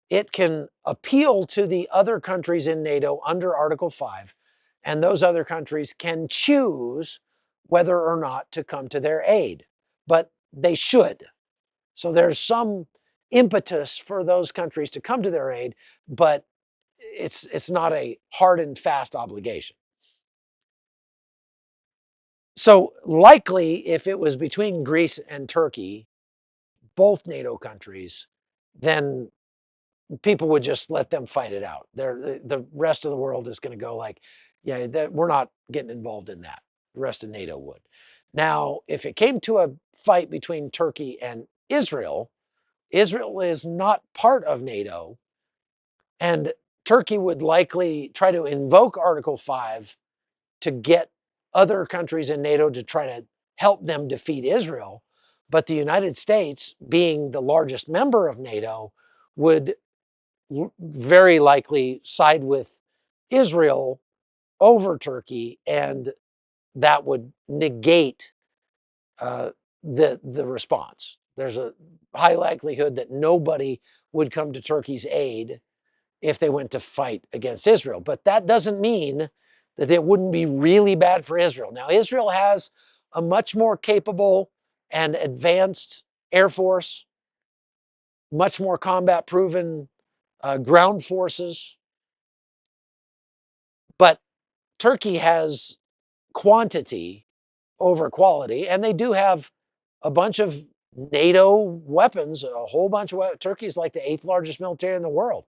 it can appeal to the other countries in NATO under Article 5, and those other countries can choose whether or not to come to their aid, but they should. So there's some impetus for those countries to come to their aid, but it's not a hard and fast obligation. So likely, if it was between Greece and Turkey, both NATO countries, then people would just let them fight it out. The rest of the world is going to go like, yeah, we're not getting involved in that. The rest of NATO would. Now, if it came to a fight between Turkey and Israel, Israel is not part of NATO, and Turkey would likely try to invoke Article 5 to get other countries in NATO to try to help them defeat Israel. But the United States, being the largest member of NATO, would very likely side with Israel over Turkey, and that would negate the response. There's a high likelihood that nobody would come to Turkey's aid if they went to fight against Israel. But that doesn't mean that it wouldn't be really bad for Israel. Now, Israel has a much more capable and advanced Air Force, much more combat proven ground forces. But Turkey has quantity over quality, and they do have a bunch of NATO weapons, a whole bunch of weapons. Turkey's like the 8th largest military in the world.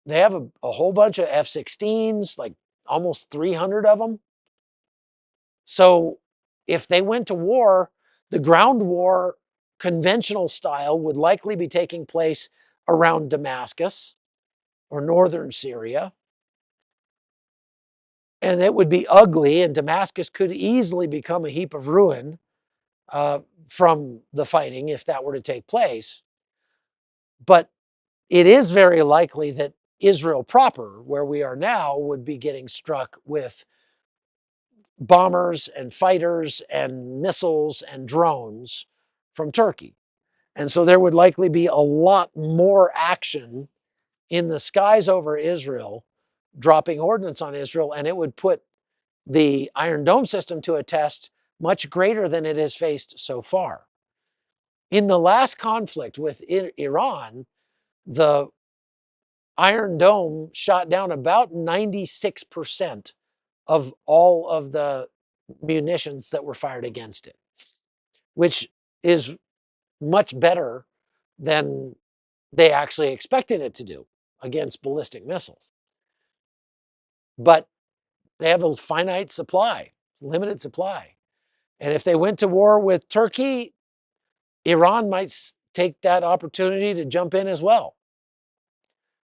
They have a whole bunch of F-16s, like almost 300 of them. So if they went to war, the ground war, conventional style, would likely be taking place around Damascus or northern Syria. And it would be ugly, and Damascus could easily become a heap of ruin from the fighting if that were to take place. But it is very likely that Israel proper, where we are now, would be getting struck with bombers and fighters and missiles and drones from Turkey. And so there would likely be a lot more action in the skies over Israel, dropping ordnance on Israel, and it would put the Iron Dome system to a test much greater than it has faced so far. In the last conflict with Iran, the Iron Dome shot down about 96% of all of the munitions that were fired against it, which is much better than they actually expected it to do against ballistic missiles. But they have a finite supply, limited supply. And if they went to war with Turkey, Iran might take that opportunity to jump in as well.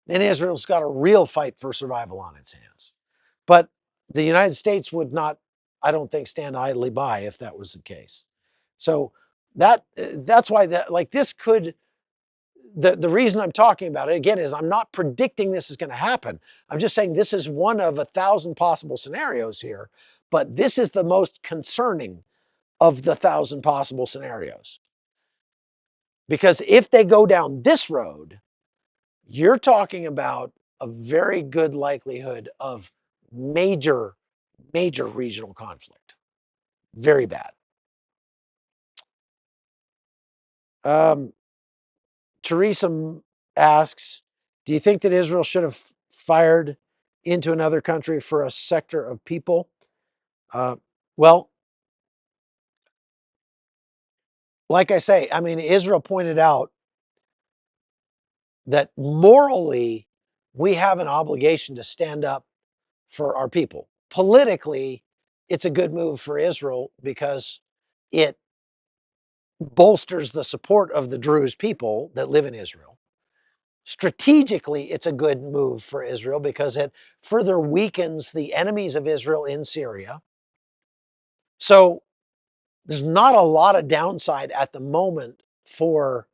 Then Israel's got a real fight for survival on its hands. But the United States would not, I don't think, stand idly by if that was the case. So that's why this could, the reason I'm talking about it again is I'm not predicting this is going to happen. I'm just saying this is one of 1,000 possible scenarios here, but this is the most concerning of the 1,000 possible scenarios. Because if they go down this road, you're talking about a very good likelihood of major regional conflict. Very bad. Teresa asks, do you think that Israel should have fired into another country for a sector of people? Well, like I say, I mean, Israel pointed out that morally we have an obligation to stand up for our people. Politically, it's a good move for Israel because it bolsters the support of the Druze people that live in Israel. Strategically, it's a good move for Israel because it further weakens the enemies of Israel in Syria. So there's not a lot of downside at the moment for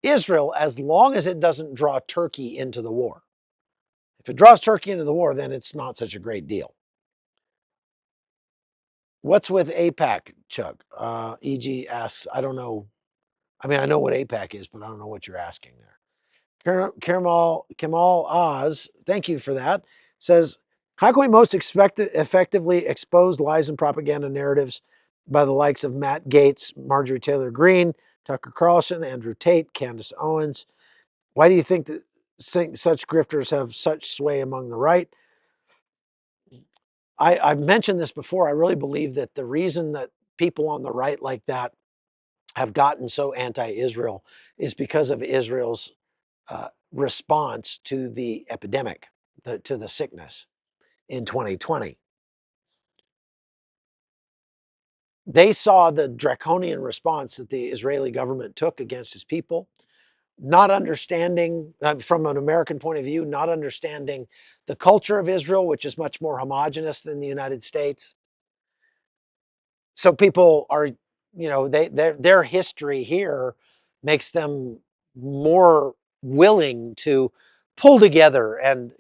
Israel as long as it doesn't draw Turkey into the war. If it draws Turkey into the war, then it's not such a great deal. What's with AIPAC, Chuck? EG asks, I don't know. I mean, I know what AIPAC is, but I don't know what you're asking there. Kemal Oz, thank you for that, says, how can we most effectively expose lies and propaganda narratives by the likes of Matt Gaetz, Marjorie Taylor Greene, Tucker Carlson, Andrew Tate, Candace Owens? Why do you think that such grifters have such sway among the right? I've mentioned this before. I really believe that the reason that people on the right like that have gotten so anti-Israel is because of Israel's response to the epidemic, to the sickness in 2020. They saw the draconian response that the Israeli government took against its people, not understanding, from an American point of view, not understanding the culture of Israel, which is much more homogenous than the United States. So people are, their history here makes them more willing to pull together and,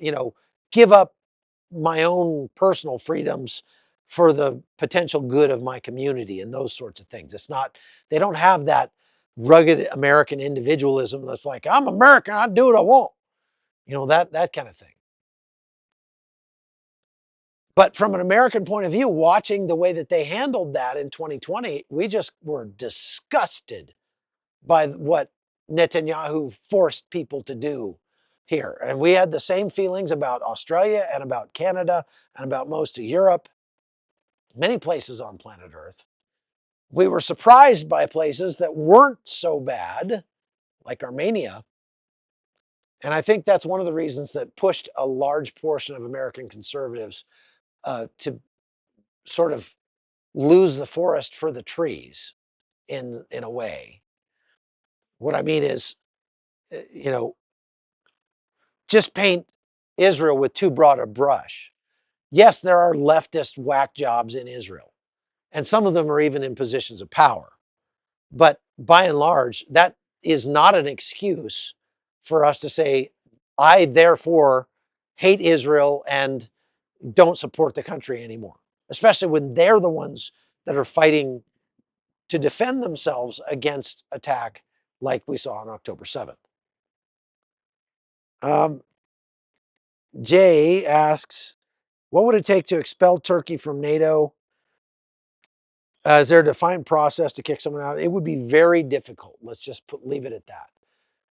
give up my own personal freedoms for the potential good of my community and those sorts of things. It's not, they don't have that rugged American individualism that's like, I'm American, I do what I want. That kind of thing. But from an American point of view, watching the way that they handled that in 2020, we just were disgusted by what Netanyahu forced people to do here. And we had the same feelings about Australia and about Canada and about most of Europe, many places on planet Earth. We were surprised by places that weren't so bad, like Armenia. And I think that's one of the reasons that pushed a large portion of American conservatives to sort of lose the forest for the trees in a way. What I mean is, just paint Israel with too broad a brush. Yes, there are leftist whack jobs in Israel, and some of them are even in positions of power. But by and large, that is not an excuse for us to say, I therefore hate Israel and don't support the country anymore, especially when they're the ones that are fighting to defend themselves against attack like we saw on October 7th. Jay asks, what would it take to expel Turkey from NATO? Is there a defined process to kick someone out? It would be very difficult. Let's just leave it at that.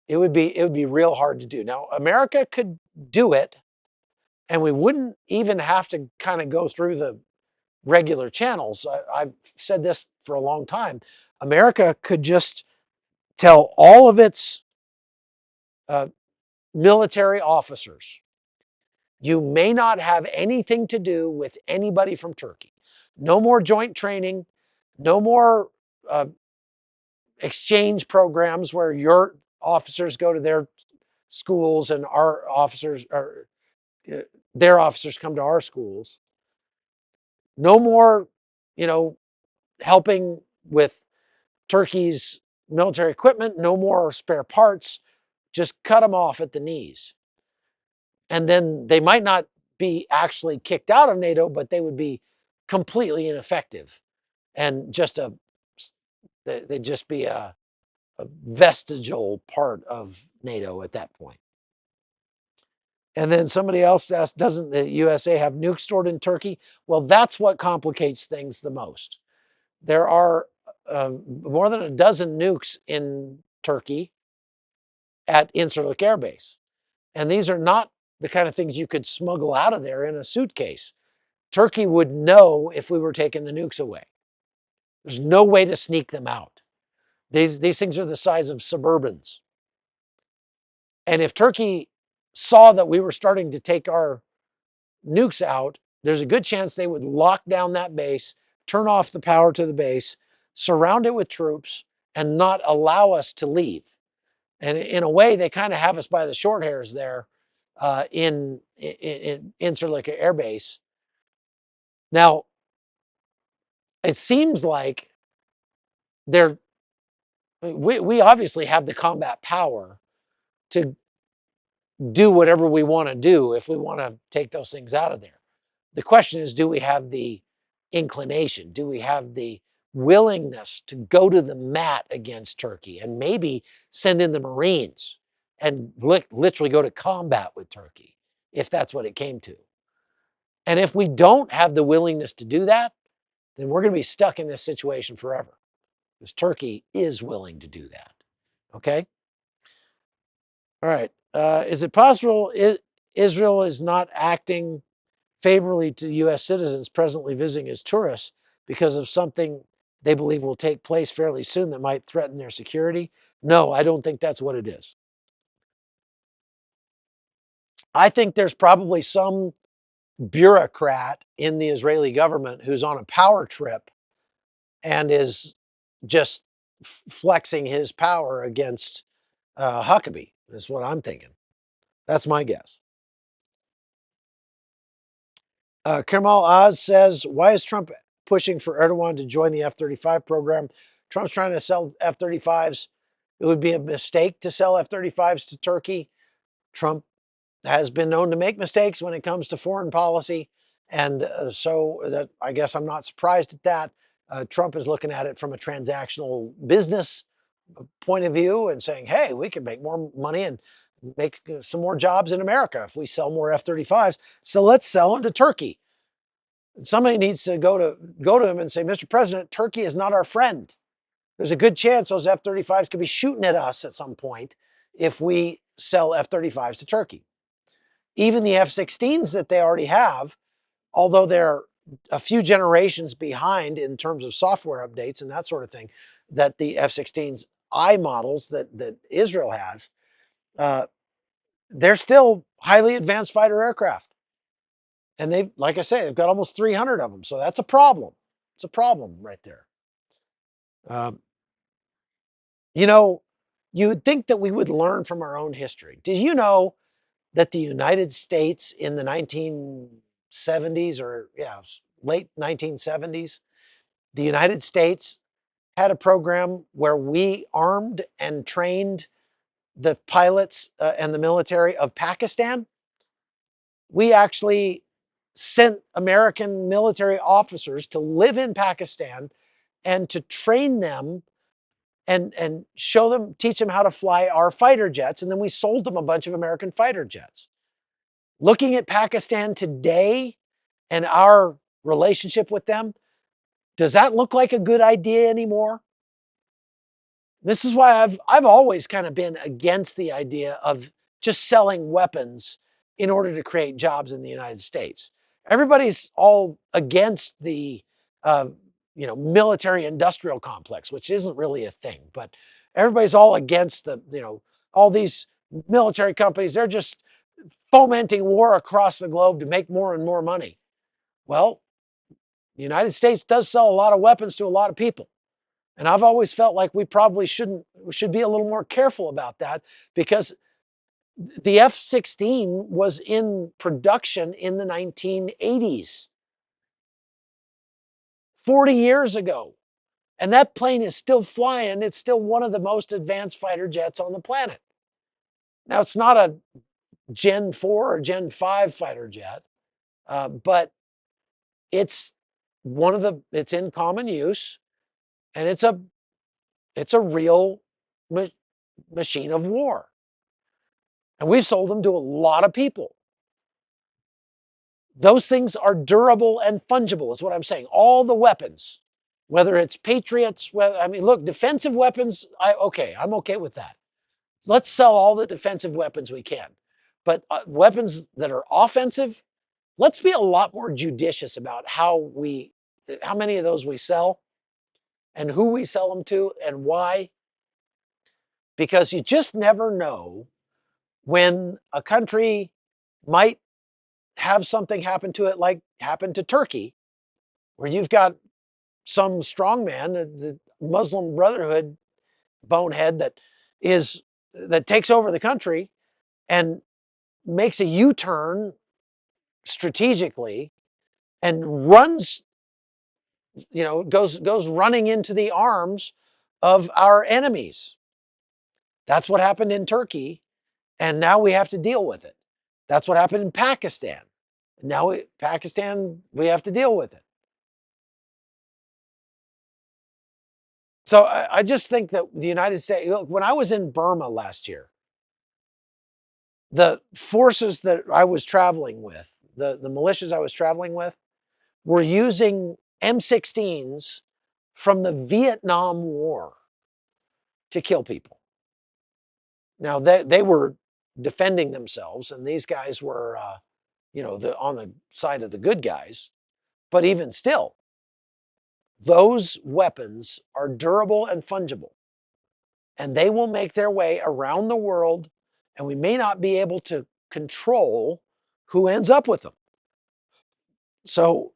It would be real hard to do. Now, America could do it, and we wouldn't even have to kind of go through the regular channels. I've said this for a long time. America could just tell all of its military officers, you may not have anything to do with anybody from Turkey. No more joint training, no more exchange programs where your officers go to their schools and our officers, or their officers come to our schools. No more, helping with Turkey's military equipment, no more spare parts. Just cut them off at the knees. And then they might not be actually kicked out of NATO, but they would be completely ineffective. And they'd just be a vestigial part of NATO at that point. And then somebody else asked, doesn't the USA have nukes stored in Turkey? Well, that's what complicates things the most. There are more than a dozen nukes in Turkey at Incirlik Air Base. And these are not the kind of things you could smuggle out of there in a suitcase. Turkey would know if we were taking the nukes away. There's no way to sneak them out. These things are the size of Suburbans. And if Turkey saw that we were starting to take our nukes out, there's a good chance they would lock down that base, turn off the power to the base, surround it with troops, and not allow us to leave. And in a way, they kind of have us by the short hairs there in Incirlik Air Base. Now, it seems like we obviously have the combat power to do whatever we want to do if we want to take those things out of there. The question is, do we have the inclination? Do we have the willingness to go to the mat against Turkey and maybe send in the Marines and literally go to combat with Turkey, if that's what it came to? And if we don't have the willingness to do that, then we're going to be stuck in this situation forever, because Turkey is willing to do that. Okay? All right. Is it possible Israel is not acting favorably to U.S. citizens presently visiting as tourists because of something they believe will take place fairly soon that might threaten their security? No, I don't think that's what it is. I think there's probably some bureaucrat in the Israeli government who's on a power trip and is just flexing his power against Huckabee, is what I'm thinking. That's my guess. Kemal Oz says, why is Trump pushing for Erdogan to join the F-35 program? Trump's trying to sell F-35s. It would be a mistake to sell F-35s to Turkey. Trump has been known to make mistakes when it comes to foreign policy. And so that, I guess I'm not surprised at that. Trump is looking at it from a transactional business point of view and saying, hey, we can make more money and make some more jobs in America if we sell more F-35s. So let's sell them to Turkey. And somebody needs to go to him and say, Mr. President, Turkey is not our friend. There's a good chance those F-35s could be shooting at us at some point if we sell F-35s to Turkey. Even the F-16s that they already have, although they're a few generations behind in terms of software updates and that sort of thing, that the F-16s I models that Israel has, they're still highly advanced fighter aircraft. And they've, like I say, they've got almost 300 of them. So that's a problem. It's a problem right there. You know, you would think that we would learn from our own history. Did you know that the United States in the 1970s or late 1970s, the United States had a program where we armed and trained the pilots and the military of Pakistan? We actually sent American military officers to live in Pakistan and to train them and show them, teach them how to fly our fighter jets. And then we sold them a bunch of American fighter jets. Looking at Pakistan today and our relationship with them, does that look like a good idea anymore? This is why I've always kind of been against the idea of just selling weapons in order to create jobs in the United States. Everybody's all against the military industrial complex, which isn't really a thing, but everybody's all against the, all these military companies. They're just fomenting war across the globe to make more and more money. Well, the United States does sell a lot of weapons to a lot of people. And I've always felt like we probably should be a little more careful about that, because the F-16 was in production in the 1980s, 40 years ago. And that plane is still flying. It's still one of the most advanced fighter jets on the planet. Now, it's not a Gen 4 or Gen 5 fighter jet, but it's it's in common use, and it's a real machine of war. And we've sold them to a lot of people. Those things are durable and fungible, is what I'm saying. All the weapons whether it's Patriots, whether, I mean, look, defensive weapons, I'm okay with that. Let's sell all the defensive weapons we can. But weapons that are offensive, let's be a lot more judicious about how many of those we sell and who we sell them to and why. Because you just never know when a country might have something happen to it like happened to Turkey, where you've got some strongman, the Muslim Brotherhood bonehead that takes over the country and makes a U-turn strategically and runs, goes running into the arms of our enemies. That's what happened in Turkey, and now we have to deal with it. That's what happened in Pakistan. Now Pakistan, we have to deal with it. So I just think that the United States, look, when I was in Burma last year, the forces that I was traveling with, the militias I was traveling with, were using M16s from the Vietnam War to kill people. Now they were defending themselves, and these guys were, on the side of the good guys. But even still, those weapons are durable and fungible, and they will make their way around the world, and we may not be able to control who ends up with them. So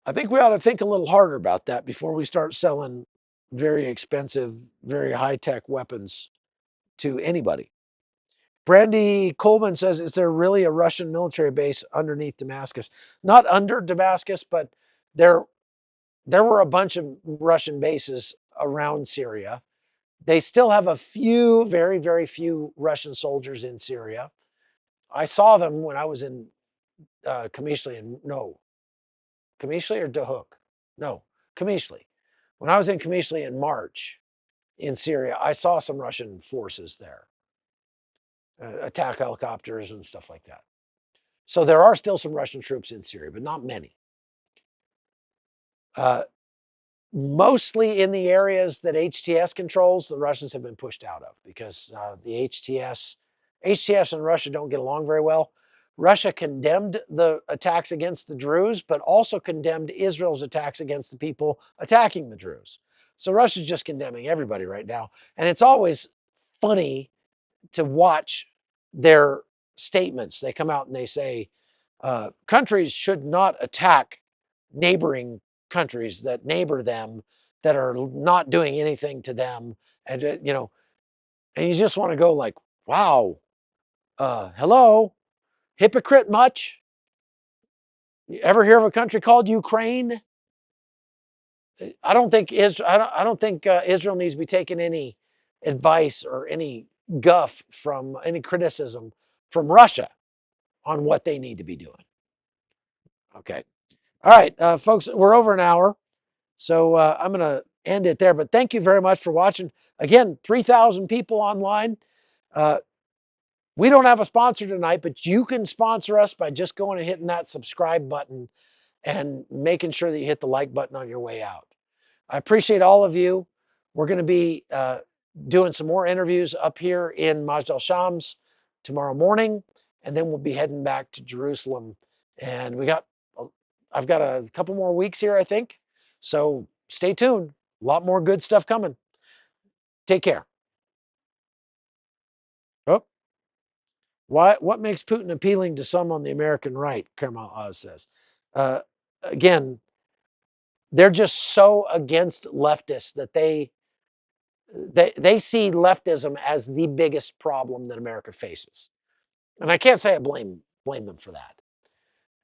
I think we ought to think a little harder about that before we start selling very expensive, very high-tech weapons to anybody. Brandy Coleman says, is there really a Russian military base underneath Damascus? Not under Damascus, but there were a bunch of Russian bases around Syria. They still have a few, very, very few Russian soldiers in Syria. I saw them when I was in Kamishli or Dahuk? No, Kamishli. When I was in Kamishli in March in Syria, I saw some Russian forces there, attack helicopters and stuff like that. So there are still some Russian troops in Syria, but not many. Mostly in the areas that HTS controls, the Russians have been pushed out of because the HTS and Russia don't get along very well. Russia condemned the attacks against the Druze, but also condemned Israel's attacks against the people attacking the Druze. So Russia's just condemning everybody right now. And it's always funny to watch their statements. They come out and they say, countries should not attack neighboring countries that neighbor them, that are not doing anything to them. And, and you just want to go like, wow, hello, hypocrite much? You ever hear of a country called Ukraine? I don't think Israel needs to be taking any advice or any guff from any criticism from Russia on what they need to be doing. Okay. All right, folks, we're over an hour. So I'm going to end it there. But thank you very much for watching. Again, 3,000 people online. We don't have a sponsor tonight, but you can sponsor us by just going and hitting that subscribe button and making sure that you hit the like button on your way out. I appreciate all of you. We're going to be doing some more interviews up here in Majdal Shams tomorrow morning, and then we'll be heading back to Jerusalem. And I've got a couple more weeks here, I think. So stay tuned. A lot more good stuff coming. Take care. Oh, what makes Putin appealing to some on the American right? Kamal Oz says. Again, they're just so against leftists that they see leftism as the biggest problem that America faces. And I can't say I blame them for that.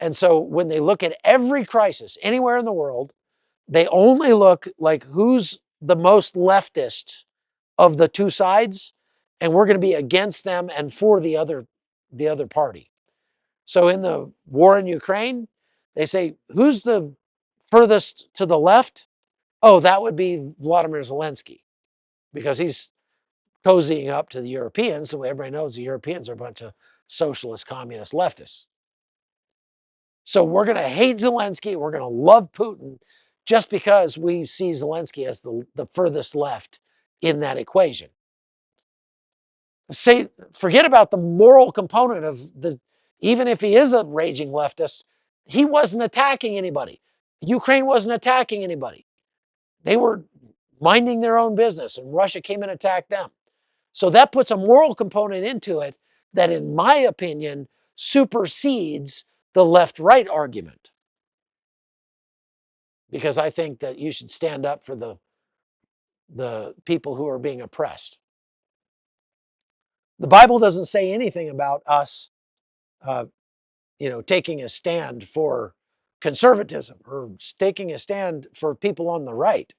And so when they look at every crisis anywhere in the world, they only look like who's the most leftist of the two sides, and we're going to be against them and for the other party. So in the war in Ukraine, they say, who's the furthest to the left? Oh, that would be Vladimir Zelensky, because he's cozying up to the Europeans. So everybody knows the Europeans are a bunch of socialist, communist leftists. So we're going to hate Zelensky. We're going to love Putin. just because we see Zelensky as the furthest left in that equation. Forget about the moral component of even if he is a raging leftist, he wasn't attacking anybody. Ukraine wasn't attacking anybody. They were minding their own business, and Russia came and attacked them. So that puts a moral component into it that, in my opinion, supersedes the left-right argument. Because I think that you should stand up for the people who are being oppressed. The Bible doesn't say anything about us, taking a stand for conservatism or taking a stand for people on the right.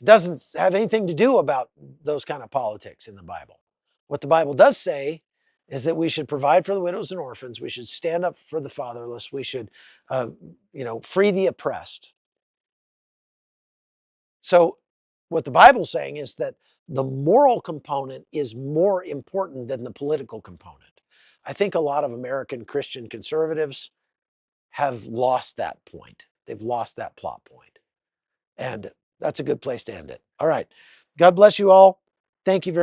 It doesn't have anything to do about those kind of politics in the Bible. What the Bible does say is that we should provide for the widows and orphans. We should stand up for the fatherless. We should, free the oppressed. So what the Bible's saying is that the moral component is more important than the political component. I think a lot of American Christian conservatives have lost that point. They've lost that plot point. And that's a good place to end it. All right. God bless you all. Thank you very much.